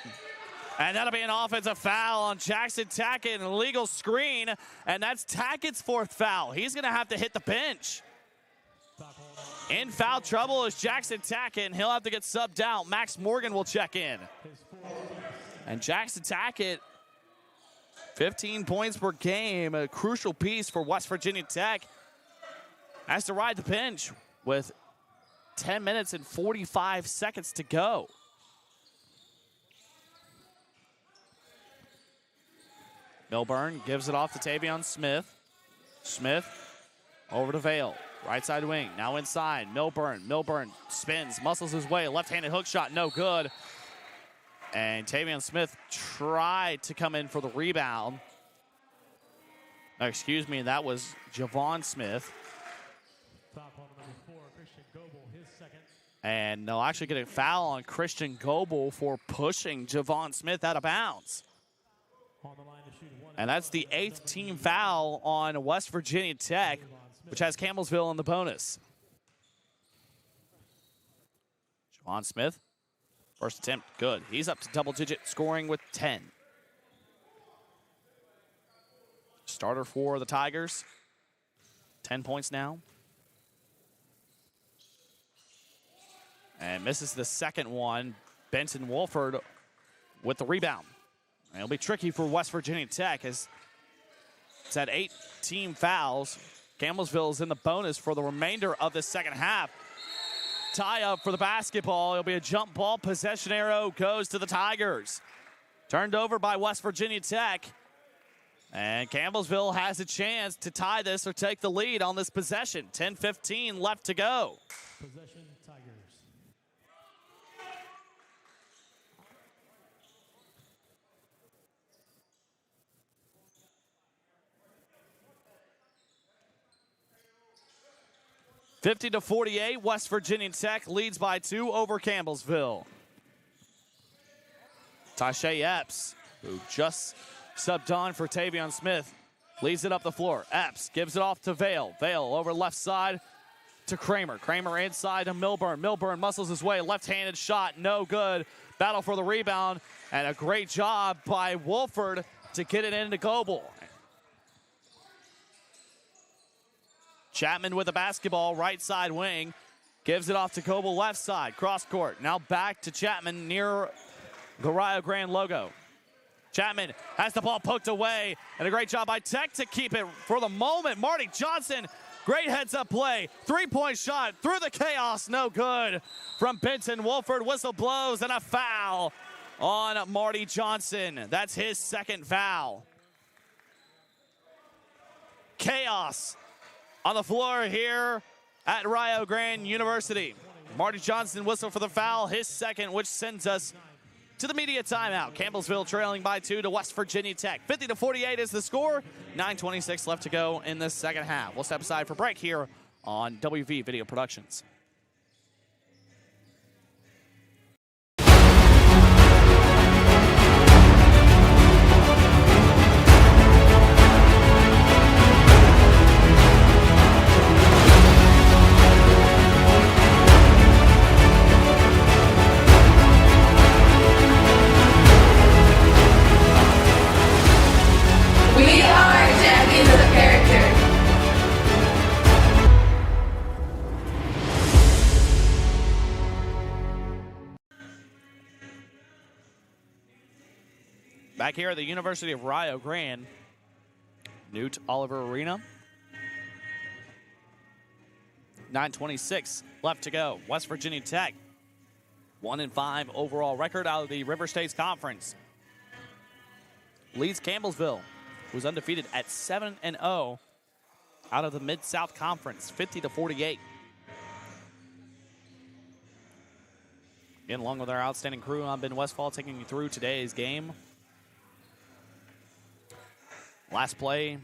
And that'll be an offensive foul on Jackson Tackett, an illegal screen, and that's Tackett's 4th foul. He's going to have to hit the bench. In foul trouble is Jackson Tackett, and he'll have to get subbed out. Max Morgan will check in. And Jackson Tackett, 15 points per game, a crucial piece for West Virginia Tech, has to ride the bench with 10 minutes and 45 seconds to go. Milburn gives it off to Tavion Smith. Smith over to Vale. Right side wing, now inside. Milburn spins, muscles his way. Left-handed hook shot, no good. And Tavion Smith tried to come in for the rebound. No, excuse me, that was Javon Smith. Foul call number 4, Christian Goebel, his second. And they'll actually get a foul on Christian Goebel for pushing Javon Smith out of bounds. On the line to shoot one. And that's the 8th team foul on West Virginia Tech, which has Campbellsville in the bonus. Javon Smith, first attempt, good. He's up to double-digit scoring with 10. Starter for the Tigers, 10 points now. And misses the second one. Benton Wolford with the rebound. It'll be tricky for West Virginia Tech as it's at 8 team fouls. Campbellsville is in the bonus for the remainder of the second half. Tie up for the basketball. It'll be a jump ball. Possession arrow goes to the Tigers. Turned over by West Virginia Tech. And Campbellsville has a chance to tie this or take the lead on this possession. 10:15 left to go. Possession, Tigers. (50-48), West Virginia Tech leads by 2 over Campbellsville. Tasha Epps, who just subbed on for Tavion Smith, leads it up the floor. Epps gives it off to Vale. Vale over left side to Kramer. Kramer inside to Milburn. Milburn muscles his way. Left-handed shot, no good. Battle for the rebound, and a great job by Wolford to get it into Goebel. Chapman with the basketball, right side wing. Gives it off to Goebel, left side, cross court. Now back to Chapman near the Rio Grande logo. Chapman has the ball poked away, and a great job by Tech to keep it for the moment. Marty Johnson, great heads-up play. Three-point shot through the chaos, no good from Benton Wolford. Whistle blows, and a foul on Marty Johnson. That's his second foul. Chaos on the floor here at Rio Grande University. Marty Johnson whistle for the foul, his second, which sends us to the media timeout. Campbellsville trailing by 2 to West Virginia Tech. 50-48 is the score. 9:26 left to go in the second half. We'll step aside for break here on WV Video Productions. We are champions of character. Back here at the University of Rio Grande, Newt Oliver Arena. 9:26 left to go. West Virginia Tech, 1-5 overall record out of the River States Conference. Leads Campbellsville, who's undefeated at 7-0 out of the Mid-South Conference, 50-48. Again, along with our outstanding crew, I'm Ben Westfall taking you through today's game. Last play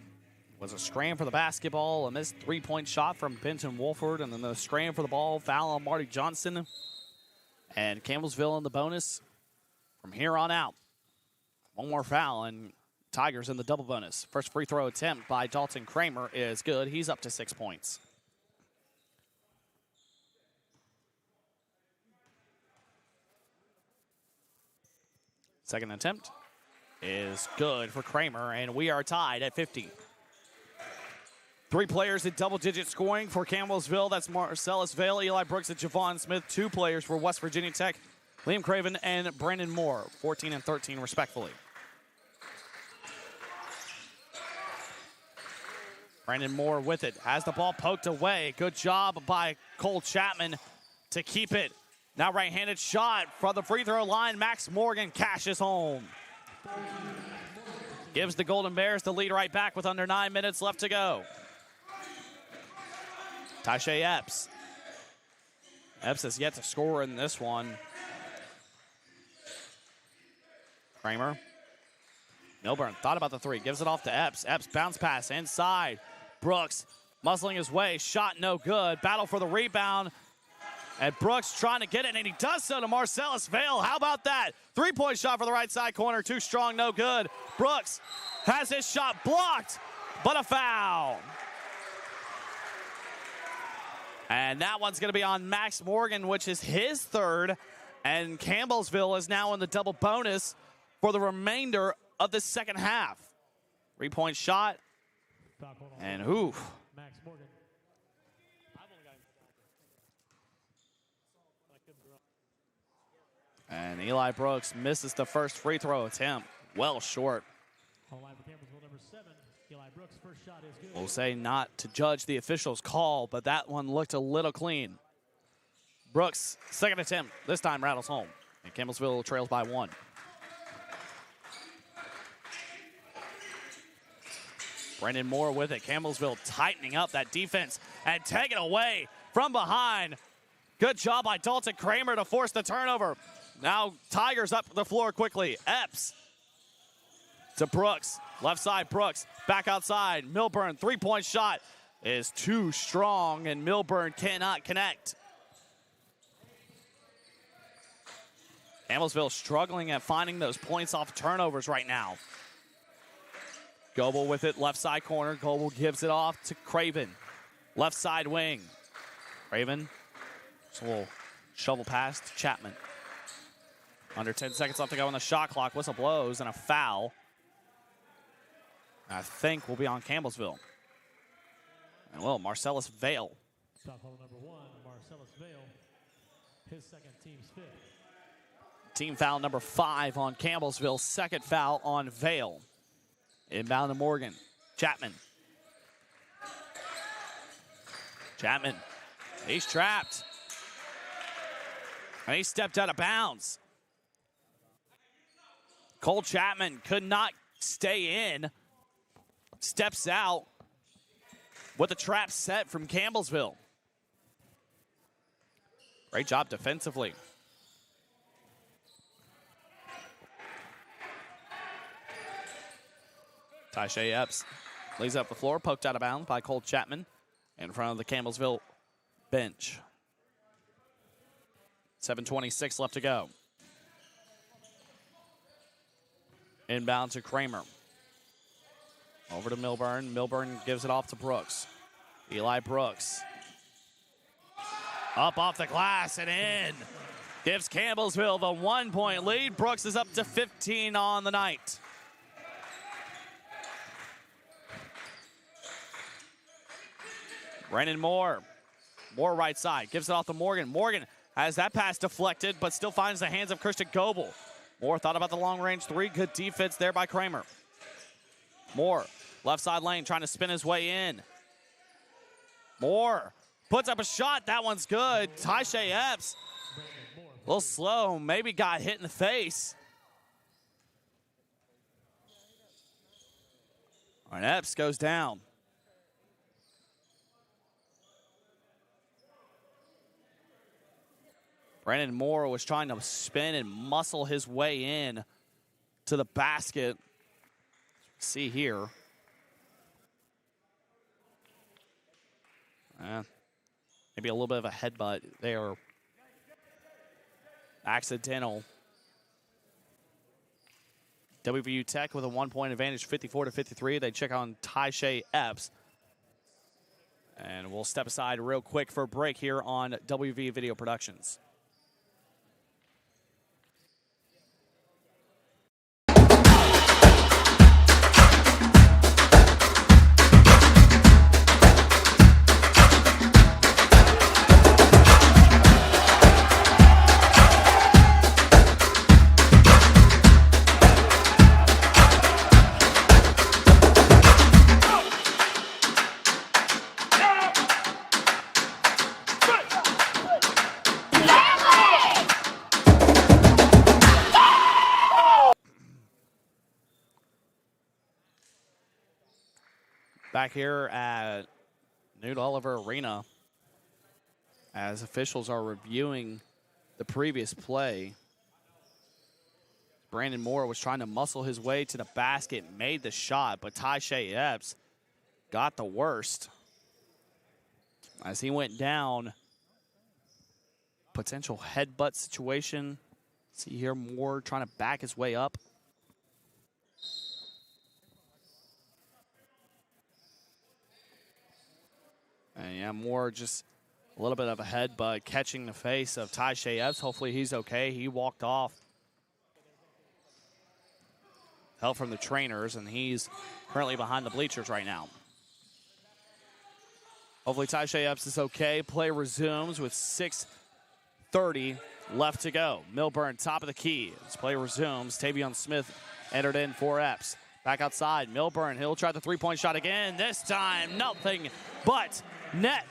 was a scram for the basketball, a missed three-point shot from Benton Wolford, and then the scram for the ball, foul on Marty Johnson. And Campbellsville in the bonus from here on out. One more foul, and Tigers in the double bonus. First free throw attempt by Dalton Kramer is good. He's up to 6 points. Second attempt is good for Kramer, and we are tied at 50. 3 players in double-digit scoring for Campbellsville. That's Marcellus Vale, Eli Brooks, and Javon Smith. 2 players for West Virginia Tech, Liam Craven and Brandon Moore, 14 and 13 respectfully. Brandon Moore with it, has the ball poked away. Good job by Cole Chapman to keep it. Now right-handed shot from the free throw line. Max Morgan cashes home. Gives the Golden Bears the lead right back with under 9 minutes left to go. Tasha Epps. Epps has yet to score in this one. Kramer. Milburn thought about the three, gives it off to Epps. Epps bounce pass inside. Brooks muscling his way, shot no good. Battle for the rebound. And Brooks trying to get it, and he does so to Marcellus Vale. How about that? 3-point shot for the right side corner, too strong, no good. Brooks has his shot blocked, but a foul. And that one's going to be on Max Morgan, which is his third. And Campbellsville is now in the double bonus for the remainder of the second half. 3-point shot. And Max Morgan. And Eli Brooks misses the first free throw attempt. Well short. On the line for Campbellsville, number 7, Eli Brooks. First shot is good. We'll say not to judge the official's call, but that one looked a little clean. Brooks, second attempt, this time rattles home. And Campbellsville trails by 1. Brendan Moore with it. Campbellsville tightening up that defense and taking away from behind. Good job by Dalton Kramer to force the turnover. Now Tigers up the floor quickly. Epps to Brooks. Left side, Brooks. Back outside. Milburn, three-point shot is too strong, and Milburn cannot connect. Campbellsville struggling at finding those points off turnovers right now. Goebel with it, left side corner. Goebel gives it off to Craven. Left side wing. Craven, just a little shovel pass to Chapman. Under 10 seconds left to go on the shot clock. Whistle blows and a foul. I think will be on Campbellsville. And well, Marcellus Vale. Stop hold number 1, Marcellus Vale. His second, team's 5th. Team foul number 5 on Campbellsville. Second foul on Vale. Inbound to Morgan. Chapman. Chapman. He's trapped. And he stepped out of bounds. Cole Chapman could not stay in. Steps out with a trap set from Campbellsville. Great job defensively. Tyshea Epps lays up the floor, poked out of bounds by Cole Chapman in front of the Campbellsville bench. 7:26 left to go. Inbound to Kramer. Over to Milburn. Milburn gives it off to Brooks. Eli Brooks. Up off the glass and in. Gives Campbellsville the 1-point lead. Brooks is up to 15 on the night. Brendan Moore. Moore right side. Gives it off to Morgan. Morgan has that pass deflected, but still finds the hands of Christian Goebel. Moore thought about the long-range three. Good defense there by Kramer. Moore, left side lane, trying to spin his way in. Moore puts up a shot. That one's good. Tyshea Epps, a little slow. Maybe got hit in the face. And Epps goes down. Brandon Moore was trying to spin and muscle his way in to the basket. See here. Maybe a little bit of a headbutt there. Accidental. WVU Tech with a 1-point advantage, 54-53. They check on Tyshea Epps. And we'll step aside real quick for a break here on WV Video Productions. Back here at Newt Oliver Arena, as officials are reviewing the previous play. Brandon Moore was trying to muscle his way to the basket, made the shot, but Tyshea Epps got the worst. As he went down, potential headbutt situation. See here, Moore trying to back his way up. And yeah, Moore just a little bit of a headbutt catching the face of Tyshea Epps. Hopefully he's okay. He walked off. Help from the trainers, and he's currently behind the bleachers right now. Hopefully Tyshea Epps is okay. Play resumes with 6:30 left to go. Milburn, top of the key. As play resumes, Tavion Smith entered in for Epps. Back outside, Milburn, he'll try the three-point shot again. This time, nothing but net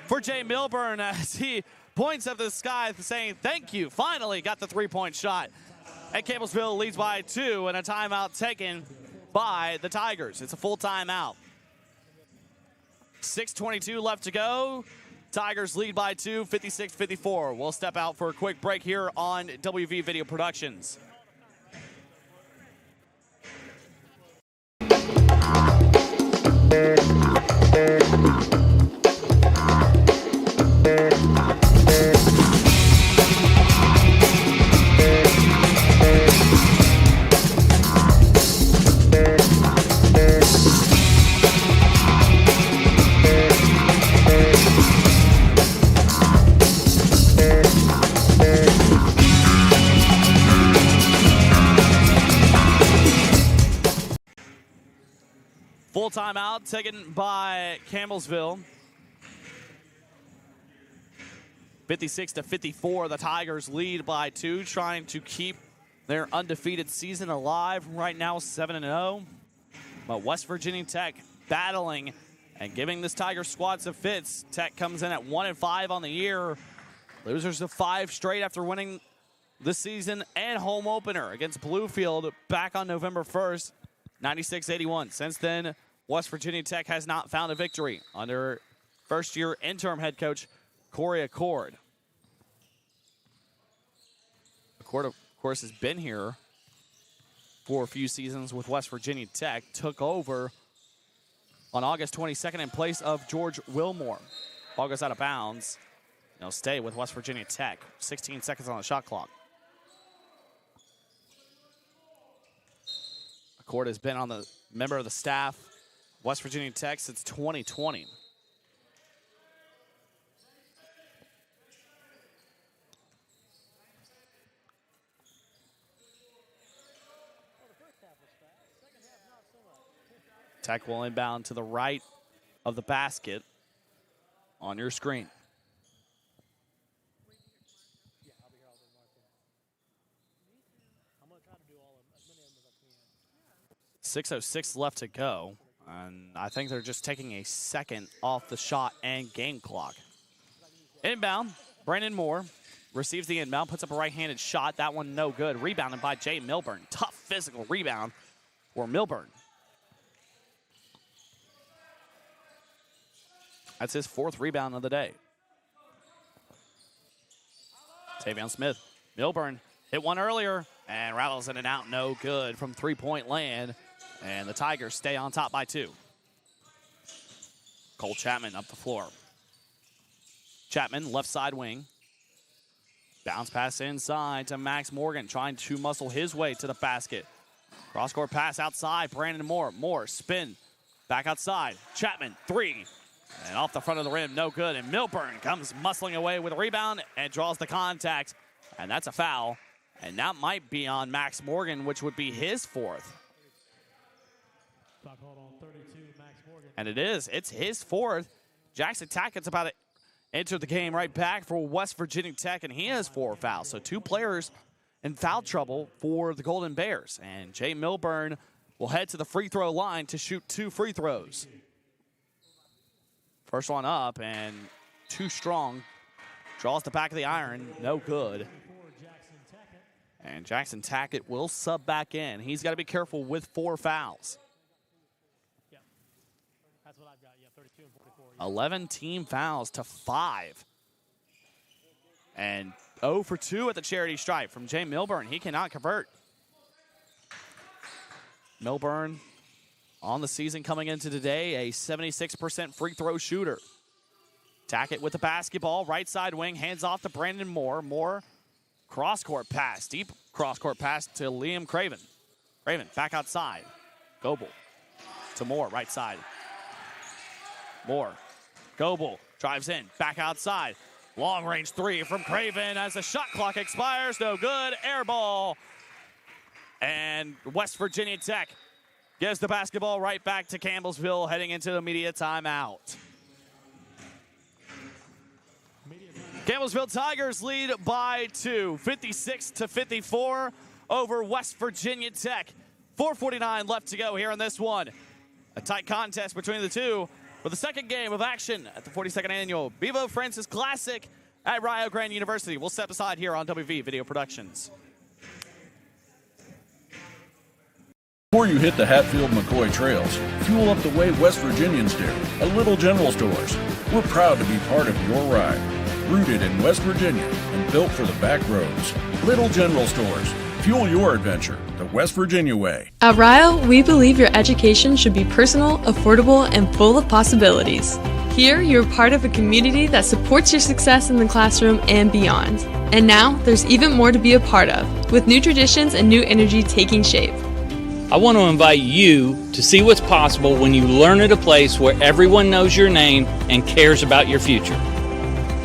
for Jay Milburn as he points up to the sky saying, thank you, finally got the three-point shot. And Campbellsville leads by 2 and a timeout taken by the Tigers. It's a full timeout. 6:22 left to go. Tigers lead by 2, 56-54. We'll step out for a quick break here on WV Video Productions. Full timeout taken by Campbellsville. 56-54, the Tigers lead by 2, trying to keep their undefeated season alive. Right now, 7-0. But West Virginia Tech battling and giving this Tiger squad some fits. Tech comes in at 1-5 on the year. Losers of 5 straight after winning this season and home opener against Bluefield back on November 1st, 96-81. Since then, West Virginia Tech has not found a victory under first-year interim head coach Corey Accord. Accord, of course, has been here for a few seasons with West Virginia Tech. Took over on August 22nd in place of George Wilmore. Ball goes out of bounds. He'll stay with West Virginia Tech. 16 seconds on the shot clock. Accord has been on the member of the staff, West Virginia Tech, since 2020. Tech will inbound to the right of the basket on your screen. .606 left to go, and I think they're just taking a second off the shot and game clock. Inbound, Brandon Moore receives the inbound, puts up a right-handed shot. That one no good. Rebounded by Jay Milburn. Tough physical rebound for Milburn. That's his 4th rebound of the day. Tavion Smith. Milburn hit one earlier and rattles in and out. No good from three-point land. And the Tigers stay on top by 2. Cole Chapman up the floor. Chapman, left side wing. Bounce pass inside to Max Morgan, trying to muscle his way to the basket. Cross-court pass outside, Brandon Moore. Moore, spin, back outside. Chapman, 3. And off the front of the rim, no good. And Milburn comes muscling away with a rebound and draws the contact. And that's a foul. And that might be on Max Morgan, which would be his 4th. And it is. It's his 4th. Jackson Tackett's about to enter the game right back for West Virginia Tech, and he has 4 fouls. So 2 players in foul trouble for the Golden Bears. And Jay Milburn will head to the free throw line to shoot 2 free throws. First one up, and too strong. Draws the back of the iron. No good. And Jackson Tackett will sub back in. He's got to be careful with 4 fouls. 11 team fouls to 5. And 0 for 2 at the charity stripe from Jay Milburn. He cannot convert. Milburn on the season coming into today, a 76% free throw shooter. Tackett with the basketball, right side wing, hands off to Brandon Moore. Moore, cross-court pass, deep cross-court pass to Liam Craven. Craven back outside. Goebel to Moore, right side. Moore, Goebel drives in, back outside. Long range 3 from Craven as the shot clock expires. No good, air ball. And West Virginia Tech gives the basketball right back to Campbellsville heading into the media timeout. Campbellsville Tigers lead by 2, 56-54 over West Virginia Tech. 4:49 left to go here in this one. A tight contest between the two for the second game of action at the 42nd annual Bevo Francis Classic at Rio Grande University. We'll step aside here on WV Video Productions. Before you hit the Hatfield-McCoy trails, fuel up the way West Virginians do at Little General Stores. We're proud to be part of your ride. Rooted in West Virginia and built for the back roads. Little General Stores. Fuel your adventure the West Virginia way. At Rio, we believe your education should be personal, affordable, and full of possibilities. Here, you're part of a community that supports your success in the classroom and beyond. And now, there's even more to be a part of, with new traditions and new energy taking shape. I want to invite you to see what's possible when you learn at a place where everyone knows your name and cares about your future.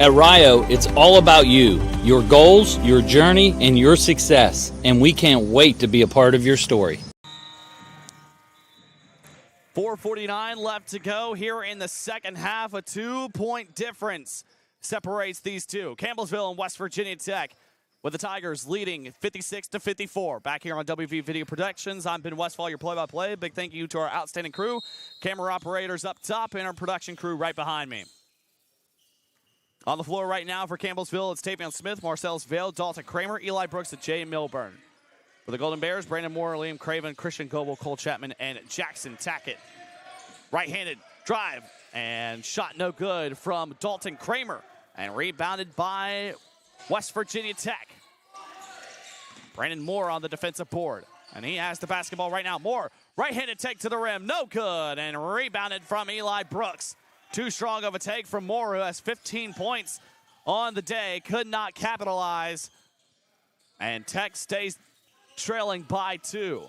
At Rio, it's all about you, your goals, your journey, and your success. And we can't wait to be a part of your story. 4:49 left to go here in the second half. A 2-point difference separates these two. Campbellsville and West Virginia Tech, with the Tigers leading 56-54. Back here on WV Video Productions, I'm Ben Westfall, your play-by-play. Big thank you to our outstanding crew, camera operators up top, and our production crew right behind me. On the floor right now for Campbellsville, it's Tavion Smith, Marcellus Vale, Dalton Kramer, Eli Brooks, and Jay Milburn. For the Golden Bears, Brandon Moore, Liam Craven, Christian Goebel, Cole Chapman, and Jackson Tackett. Right-handed drive, and shot no good from Dalton Kramer, and rebounded by West Virginia Tech. Brandon Moore on the defensive board, and he has the basketball right now. Moore, right-handed take to the rim, no good, and rebounded from Eli Brooks. Too strong of a take from Moore, who has 15 points on the day, could not capitalize, and Tech stays trailing by 2.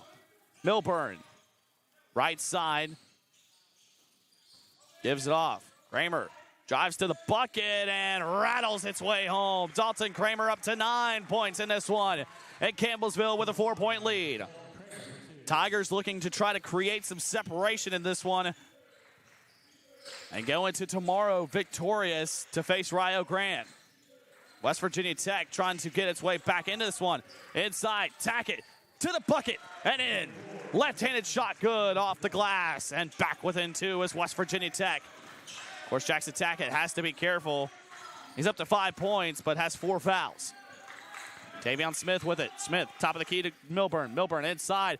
Milburn, right side, gives it off. Kramer drives to the bucket and rattles its way home. Dalton Kramer up to 9 points in this one, and Campbellsville with a 4-point lead. Tigers looking to try to create some separation in this one and go into tomorrow victorious to face Rio Grande. West Virginia Tech trying to get its way back into this one. Inside, Tackett to the bucket and in. Left-handed shot good off the glass, and back within 2 is West Virginia Tech. Of course, Jackson Tackett has to be careful. He's up to 5 points, but has 4 fouls. Tavion Smith with it. Smith, top of the key to Milburn. Milburn inside,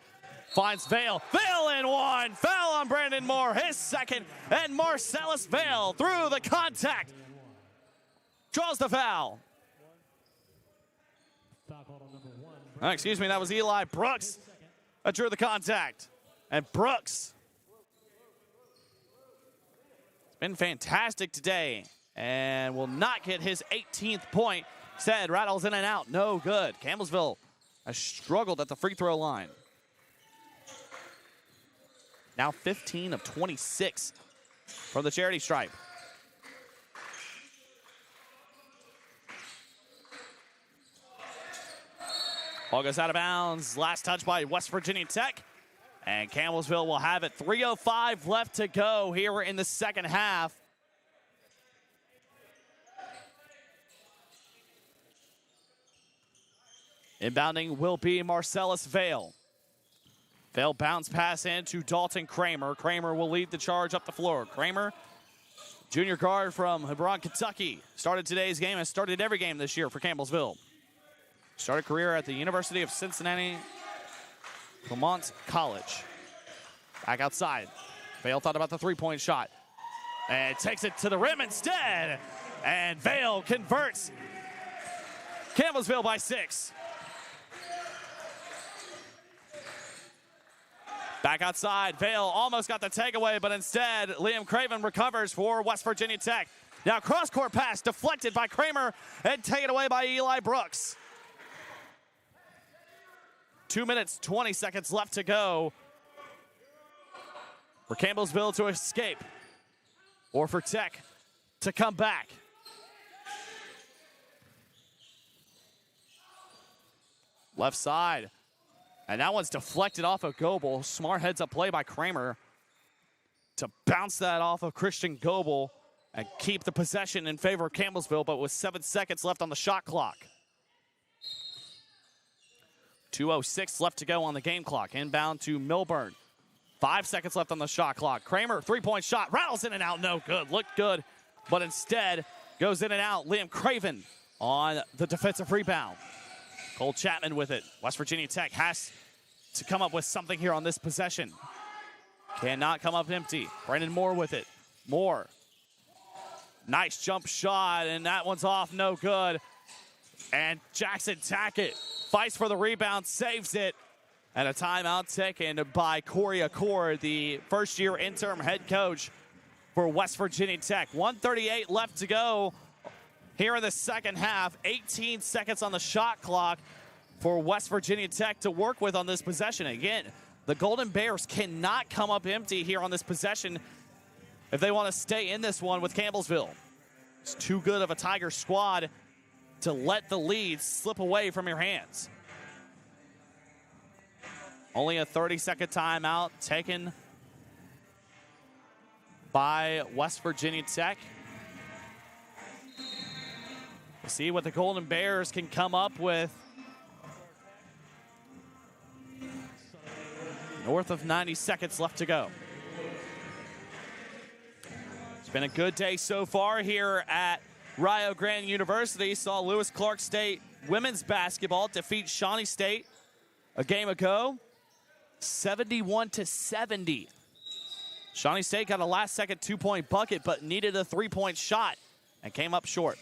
finds Vale. Vale in 1. Foul on Brandon Moore, his second, and Marcellus Vale through the contact. Draws the foul. Excuse me, that was Eli Brooks that drew the contact. And Brooks has been fantastic today and will not get his 18th point. Said rattles in and out, no good. Campbellsville has struggled at the free throw line. Now 15 of 26 from the charity stripe. Ball goes out of bounds. Last touch by West Virginia Tech. And Campbellsville will have it. 3:05 left to go here in the second half. Inbounding will be Marcellus Vale. Vale bounce pass into Dalton Kramer. Kramer will lead the charge up the floor. Kramer, junior guard from Hebron, Kentucky. Started today's game and started every game this year for Campbellsville. Started career at the University of Cincinnati, Clemont College. Back outside. Vale thought about the three-point shot. And takes it to the rim instead. And Vale converts. Campbellsville by 6. Back outside, Vale almost got the takeaway, but instead, Liam Craven recovers for West Virginia Tech. Now cross-court pass deflected by Kramer and taken away by Eli Brooks. 2 minutes, 20 seconds left to go for Campbellsville to escape or for Tech to come back. Left side. And that one's deflected off of Goebel. Smart heads-up play by Kramer to bounce that off of Christian Goebel and keep the possession in favor of Campbellsville, but with 7 seconds left on the shot clock. 2:06 left to go on the game clock. Inbound to Milburn. 5 seconds left on the shot clock. Kramer, three-point shot, rattles in and out, no good. Looked good, but instead goes in and out. Liam Craven on the defensive rebound. Cole Chapman with it. West Virginia Tech has to come up with something here on this possession. Cannot come up empty. Brandon Moore with it. Moore. Nice jump shot, and that one's off, no good. And Jackson Tackett fights for the rebound, saves it. And a timeout taken by Corey Accord, the first-year interim head coach for West Virginia Tech. 1:38 left to go here in the second half. 18 seconds on the shot clock for West Virginia Tech to work with on this possession. Again, the Golden Bears cannot come up empty here on this possession if they want to stay in this one with Campbellsville. It's too good of a Tiger squad to let the lead slip away from your hands. Only a 30-second timeout taken by West Virginia Tech. We'll see what the Golden Bears can come up with. North of 90 seconds left to go. It's been a good day so far here at Rio Grande University. Saw Lewis Clark State women's basketball defeat Shawnee State a game ago, 71-70. Shawnee State got a last-second two-point bucket, but needed a three-point shot and came up short.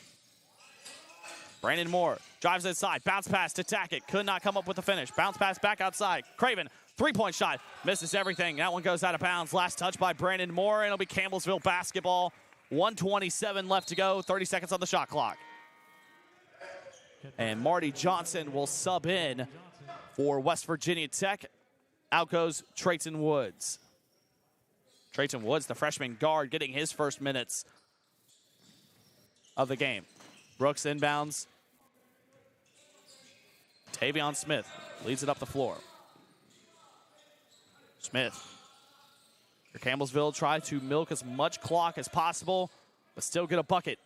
Brandon Moore drives inside, bounce pass to Tackett, could not come up with the finish. Bounce pass back outside. Craven, three-point shot, misses everything. That one goes out of bounds. Last touch by Brandon Moore, and it'll be Campbellsville basketball. 1:27 left to go, 30 seconds on the shot clock. And Marty Johnson will sub in for West Virginia Tech. Out goes Trayton Woods. Trayton Woods, the freshman guard, getting his first minutes of the game. Brooks inbounds. Tavion Smith leads it up the floor. Smith. Campbellsville try to milk as much clock as possible, but still get a bucket.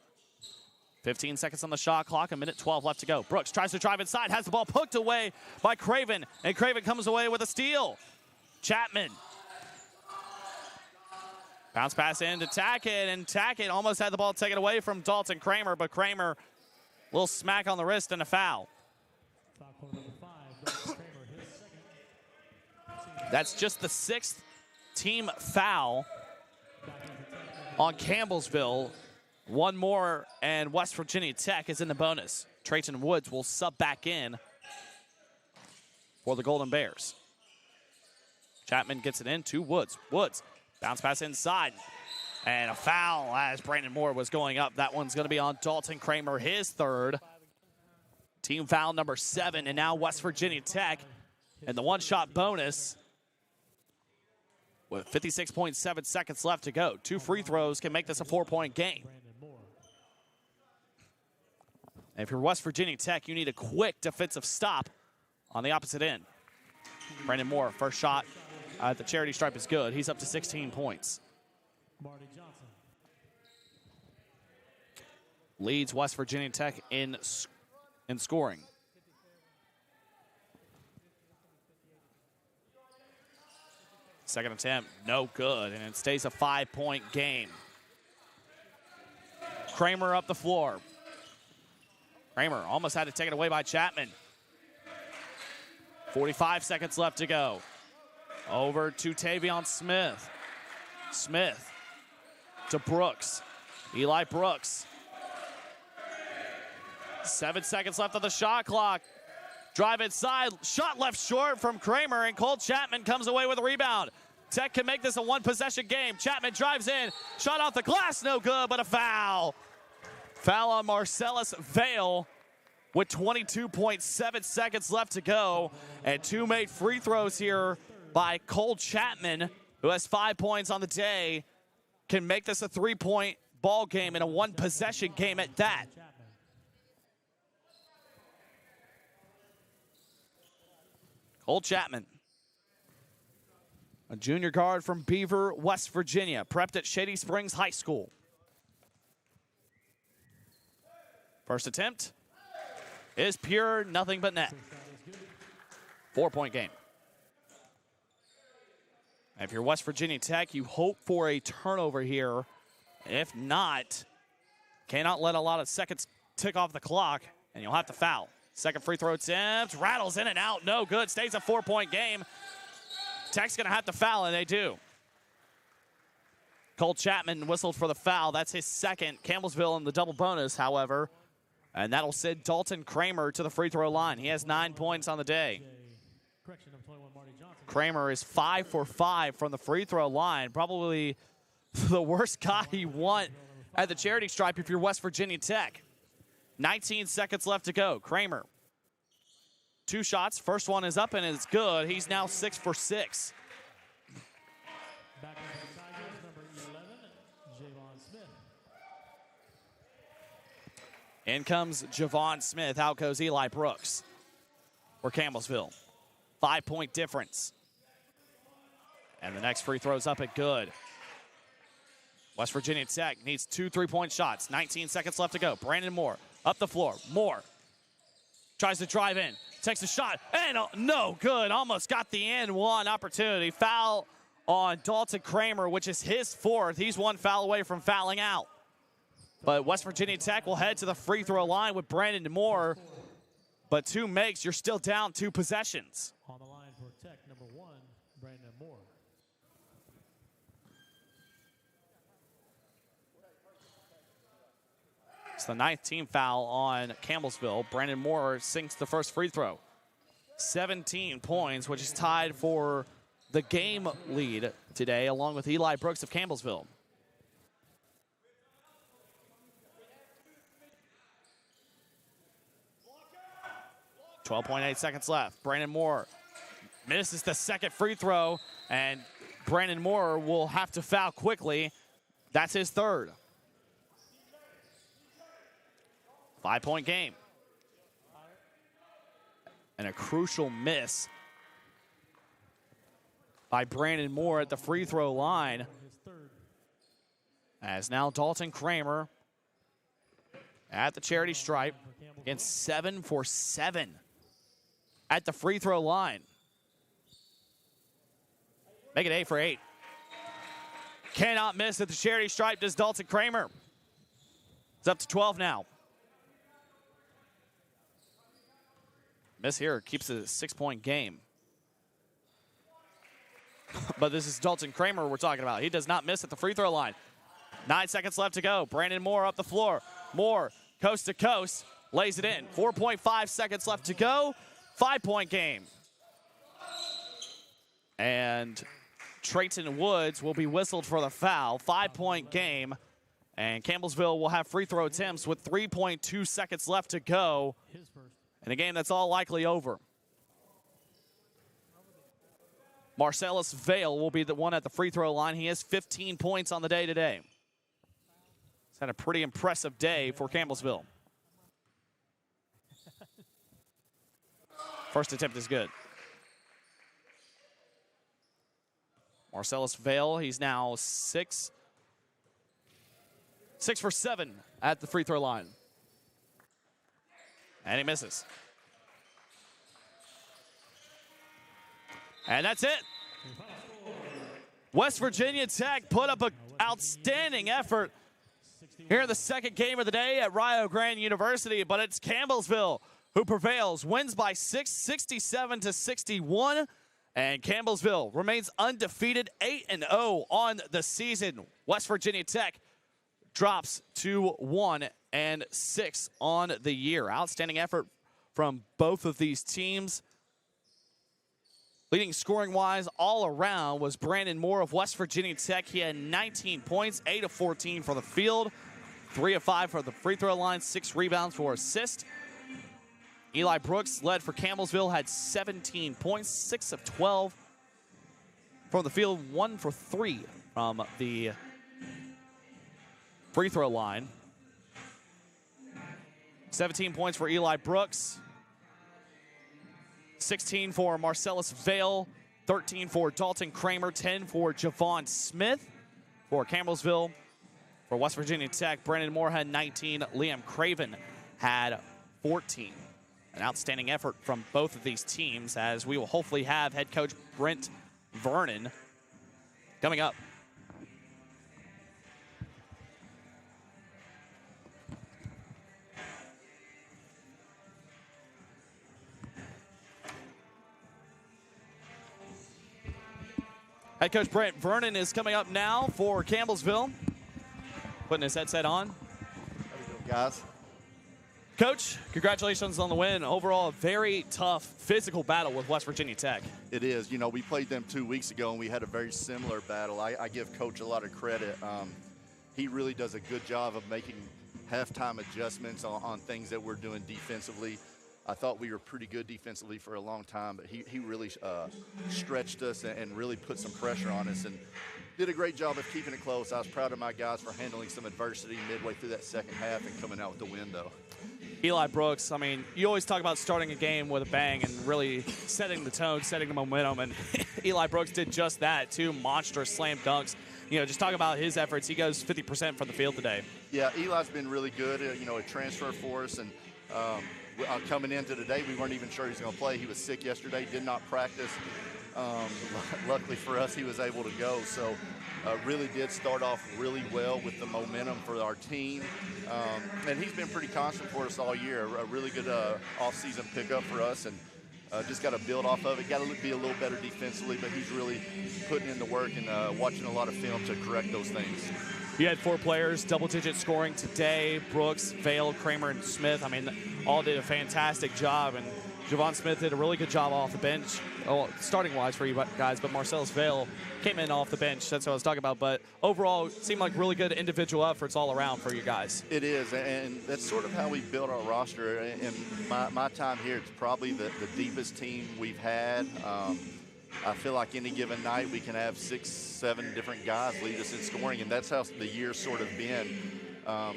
15 seconds on the shot clock, a minute 12 left to go. Brooks tries to drive inside, has the ball poked away by Craven, and Craven comes away with a steal. Chapman. Bounce pass in to Tackett, and Tackett almost had the ball taken away from Dalton Kramer, but Kramer, a little smack on the wrist and a foul. That's just the sixth team foul on Campbellsville. One more, and West Virginia Tech is in the bonus. Trayton Woods will sub back in for the Golden Bears. Chapman gets it in to Woods. Woods, bounce pass inside, and a foul as Brandon Moore was going up. That one's going to be on Dalton Kramer, his third. Team foul number 7, and now West Virginia Tech and the one-shot bonus with 56.7 seconds left to go. 2 free throws can make this a 4-point game. And if you're West Virginia Tech, you need a quick defensive stop on the opposite end. Brandon Moore, first shot at the charity stripe is good. He's up to 16 points. Leads West Virginia Tech in scoring. Second attempt, no good, and it stays a 5-point game. Kramer up the floor. Kramer almost had to take it away by Chapman. 45 seconds left to go. Over to Tavion Smith. Smith to Brooks. Eli Brooks. 7 seconds left on the shot clock. Drive inside, shot left short from Kramer, and Cole Chapman comes away with a rebound. Tech can make this a one-possession game. Chapman drives in, shot off the glass, no good, but a foul. Foul on Marcellus Vale with 22.7 seconds left to go. And 2 made free throws here by Cole Chapman, who has 5 points on the day. Can make this a 3-point ball game and a one-possession game at that. Cole Chapman, a junior guard from Beaver, West Virginia, prepped at Shady Springs High School. First attempt is pure, nothing but net. 4-point game. If you're West Virginia Tech, you hope for a turnover here. If not, cannot let a lot of seconds tick off the clock, and you'll have to foul. Second free throw attempt, rattles in and out, no good, stays a 4-point game. Tech's gonna have to foul, and they do. Cole Chapman whistled for the foul. That's his second. Campbellsville in the double bonus, however, and that'll send Dalton Kramer to the free throw line. He has 9 points on the day. Kramer is 5 for 5 from the free throw line. Probably the worst guy you want at the charity stripe if you're West Virginia Tech. 19 seconds left to go. Kramer, 2 shots. First one is up and it's good. He's now 6 for 6. Back into the Tigers, number 11, Javon Smith. In comes Javon Smith. Out goes Eli Brooks for Campbellsville. 5-point difference. And the next free throw's up and good. West Virginia Tech needs 2 3-point shots. 19 seconds left to go. Brandon Moore up the floor. Moore tries to drive in. Takes a shot. And no good. Almost got the and one opportunity. Foul on Dalton Kramer, which is his 4th. He's 1 foul away from fouling out. But West Virginia Tech will head to the free throw line with Brandon Moore. But 2 makes. You're still down 2 possessions. On the line for Tech, number 1, Brandon Moore. It's the 9th team foul on Campbellsville. Brandon Moore sinks the first free throw. 17 points, which is tied for the game lead today, along with Eli Brooks of Campbellsville. .8 seconds left. Brandon Moore misses the second free throw, and Brandon Moore will have to foul quickly. That's his 3rd. 5-point game. And a crucial miss by Brandon Moore at the free throw line. As now Dalton Kramer at the charity stripe in 7 for 7 at the free throw line. Make it 8 for 8. Cannot miss at the charity stripe does Dalton Kramer. It's up to 12 now. Miss here keeps it a 6-point game. But this is Dalton Kramer we're talking about. He does not miss at the free throw line. 9 seconds left to go. Brandon Moore up the floor. Moore, coast to coast, lays it in. 4.5 seconds left to go. 5-point game. And Trayton Woods will be whistled for the foul. 5-point game. And Campbellsville will have free throw attempts with 3.2 seconds left to go. In a game that's all likely over. Marcellus Vale will be the one at the free throw line. He has 15 points on the day today. He's had a pretty impressive day for Campbellsville. First attempt is good. Marcellus Vale, he's now 6 for 7 at the free throw line. And he misses. And that's it. West Virginia Tech put up an outstanding effort here in the second game of the day at Rio Grande University, but it's Campbellsville who prevails, wins by 6, 67-61, and Campbellsville remains undefeated, 8-0 on the season. West Virginia Tech drops to 1-6 on the year. Outstanding effort from both of these teams. Leading scoring-wise all around was Brandon Moore of West Virginia Tech. He had 19 points, 8 of 14 for the field, 3 of 5 for the free throw line, 6 rebounds for assist. Eli Brooks led for Campbellsville, had 17 points, 6 of 12 from the field, 1 for 3 from the free throw line. 17 points for Eli Brooks. 16 for Marcellus Vale, 13 for Dalton Kramer, 10 for Javon Smith. For Campbellsville, for West Virginia Tech, Brandon Moore had 19, Liam Craven had 14. An outstanding effort from both of these teams, as we will hopefully have head coach Brent Vernon coming up. Head coach Brent Vernon is coming up now for Campbellsville. Putting his headset on. How you doing, guys? Coach, congratulations on the win. Overall, a very tough physical battle with West Virginia Tech. It is. You know, we played them 2 weeks ago, and we had a very similar battle. I give Coach a lot of credit. He really does a good job of making halftime adjustments on things that we're doing defensively. I thought we were pretty good defensively for a long time, but he really stretched us and really put some pressure on us and did a great job of keeping it close. I was proud of my guys for handling some adversity midway through that second half and coming out with the win, though. Eli Brooks, I mean, you always talk about starting a game with a bang and really setting the tone, setting the momentum, and Eli Brooks did just that. 2 monstrous slam dunks. You know, just talk about his efforts. He goes 50% from the field today. Yeah, Eli's been really good, you know, a transfer for us, and coming into today, we weren't even sure he was going to play. He was sick yesterday, did not practice. Luckily for us, he was able to go. So really did start off really well with the momentum for our team. And he's been pretty constant for us all year. A really good off-season pickup for us, and just got to build off of it. Got to be a little better defensively, but he's really putting in the work and watching a lot of film to correct those things. You had 4 players, double-digit scoring today. Brooks, Vale, Kramer, and Smith. I mean, all did a fantastic job, and Javon Smith did a really good job off the bench, starting-wise for you guys, but Marcellus Vale came in off the bench. That's what I was talking about. But overall, it seemed like really good individual efforts all around for you guys. It is, and that's sort of how we built our roster. In my time here, it's probably the deepest team we've had. I feel like any given night we can have 6, 7 different guys lead us in scoring, and that's how the year's sort of been.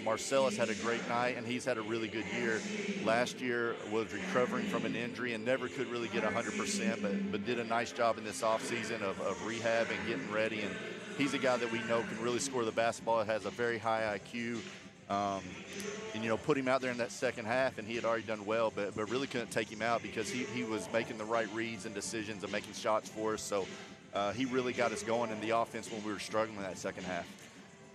Marcellus had a great night, and he's had a really good year. Last year was recovering from an injury and never could really get 100%, but did a nice job in this offseason of rehab and getting ready. And he's a guy that we know can really score the basketball, has a very high IQ. And, you know, put him out there in that second half, and he had already done well, but really couldn't take him out because he was making the right reads and decisions and making shots for us. So he really got us going in the offense when we were struggling in that second half.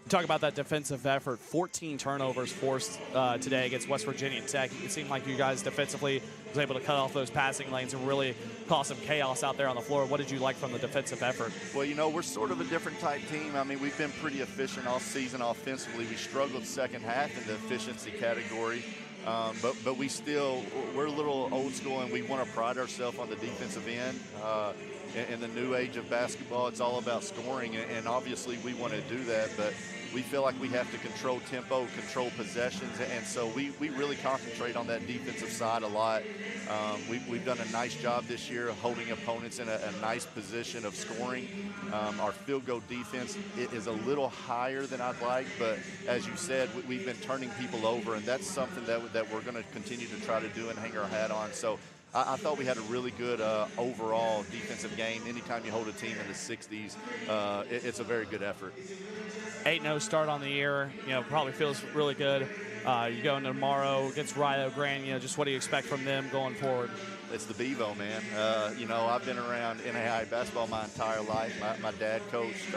Talk about that defensive effort. 14 turnovers forced today against West Virginia Tech. It seemed like you guys defensively was able to cut off those passing lanes and really cause some chaos out there on the floor. What did you like from the defensive effort? Well, you know, we're sort of a different type team. I mean, we've been pretty efficient all season offensively. We struggled second half in the efficiency category. But we're a little old school, and we want to pride ourselves on the defensive end. In the new age of basketball, it's all about scoring, and obviously we want to do that, but we feel like we have to control tempo, control possessions, and so we really concentrate on that defensive side a lot. We've done a nice job this year of holding opponents in a nice position of scoring. Our field goal defense is a little higher than I'd like, but as you said, we've been turning people over, and that's something that we're going to continue to try to do and hang our hat on. So I thought we had a really good overall defensive game. Anytime you hold a team in the 60s, it's a very good effort. 8-0 start on the year, you know, probably feels really good. You go into tomorrow against Rio Grande, you know, just what do you expect from them going forward? It's the Bevo, man. You know, I've been around NAIA basketball my entire life. My dad coached,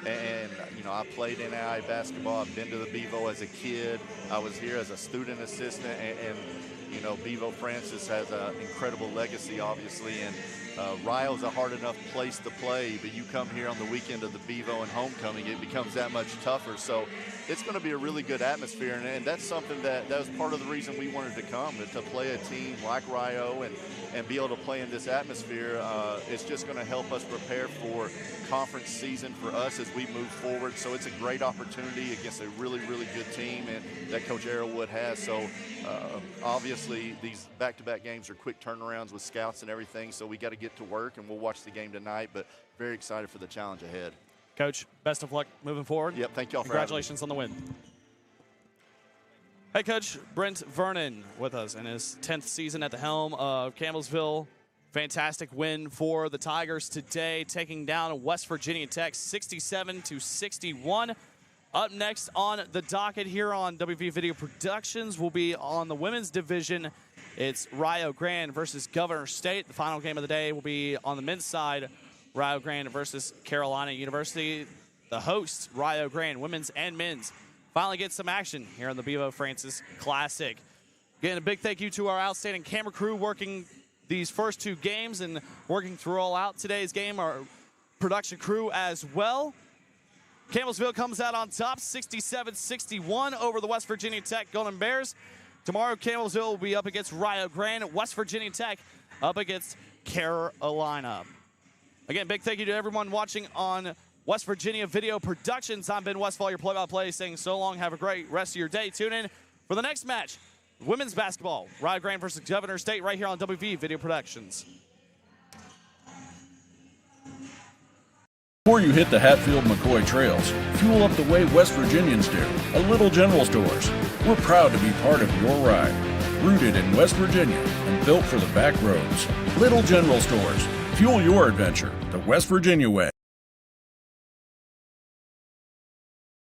and, you know, I played NAIA basketball. I've been to the Bevo as a kid. I was here as a student assistant, and you know, Bevo Francis has an incredible legacy, obviously, and Rio's a hard enough place to play, but you come here on the weekend of the Bevo and homecoming, it becomes that much tougher. So it's going to be a really good atmosphere, and that's something that was part of the reason we wanted to come, to play a team like Rio and be able to play in this atmosphere. It's just going to help us prepare for conference season for us as we move forward. So it's a great opportunity against a really, really good team and that Coach Arrowwood has. So obviously these back-to-back games are quick turnarounds with scouts and everything, so we got to get to work, and we'll watch the game tonight, but very excited for the challenge ahead. Coach, best of luck moving forward. Yep, thank y'all for Congratulations on the win. Hey, Coach, Brent Vernon with us in his 10th season at the helm of Campbellsville. Fantastic win for the Tigers today, taking down West Virginia Tech 67-61. Up next on the docket here on WV Video Productions will be on the women's division. It's Rio Grande versus Governor State. The final game of the day will be on the men's side, Rio Grande versus Carolina University. The hosts, Rio Grande, women's and men's, finally get some action here on the Bevo Francis Classic. Again, a big thank you to our outstanding camera crew working these first two games and working through all out today's game, our production crew as well. Campbellsville comes out on top 67-61 over the West Virginia Tech Golden Bears. Tomorrow, Campbellsville will be up against Rio Grande, West Virginia Tech up against Carolina. Again, big thank you to everyone watching on West Virginia Video Productions. I'm Ben Westfall, your play-by-play, saying so long. Have a great rest of your day. Tune in for the next match, women's basketball, Rio Grande versus Governor State, right here on WV Video Productions. Before you hit the Hatfield-McCoy trails, fuel up the way West Virginians do, at Little General Stores. We're proud to be part of your ride. Rooted in West Virginia and built for the back roads. Little General Stores. Fuel your adventure the West Virginia way.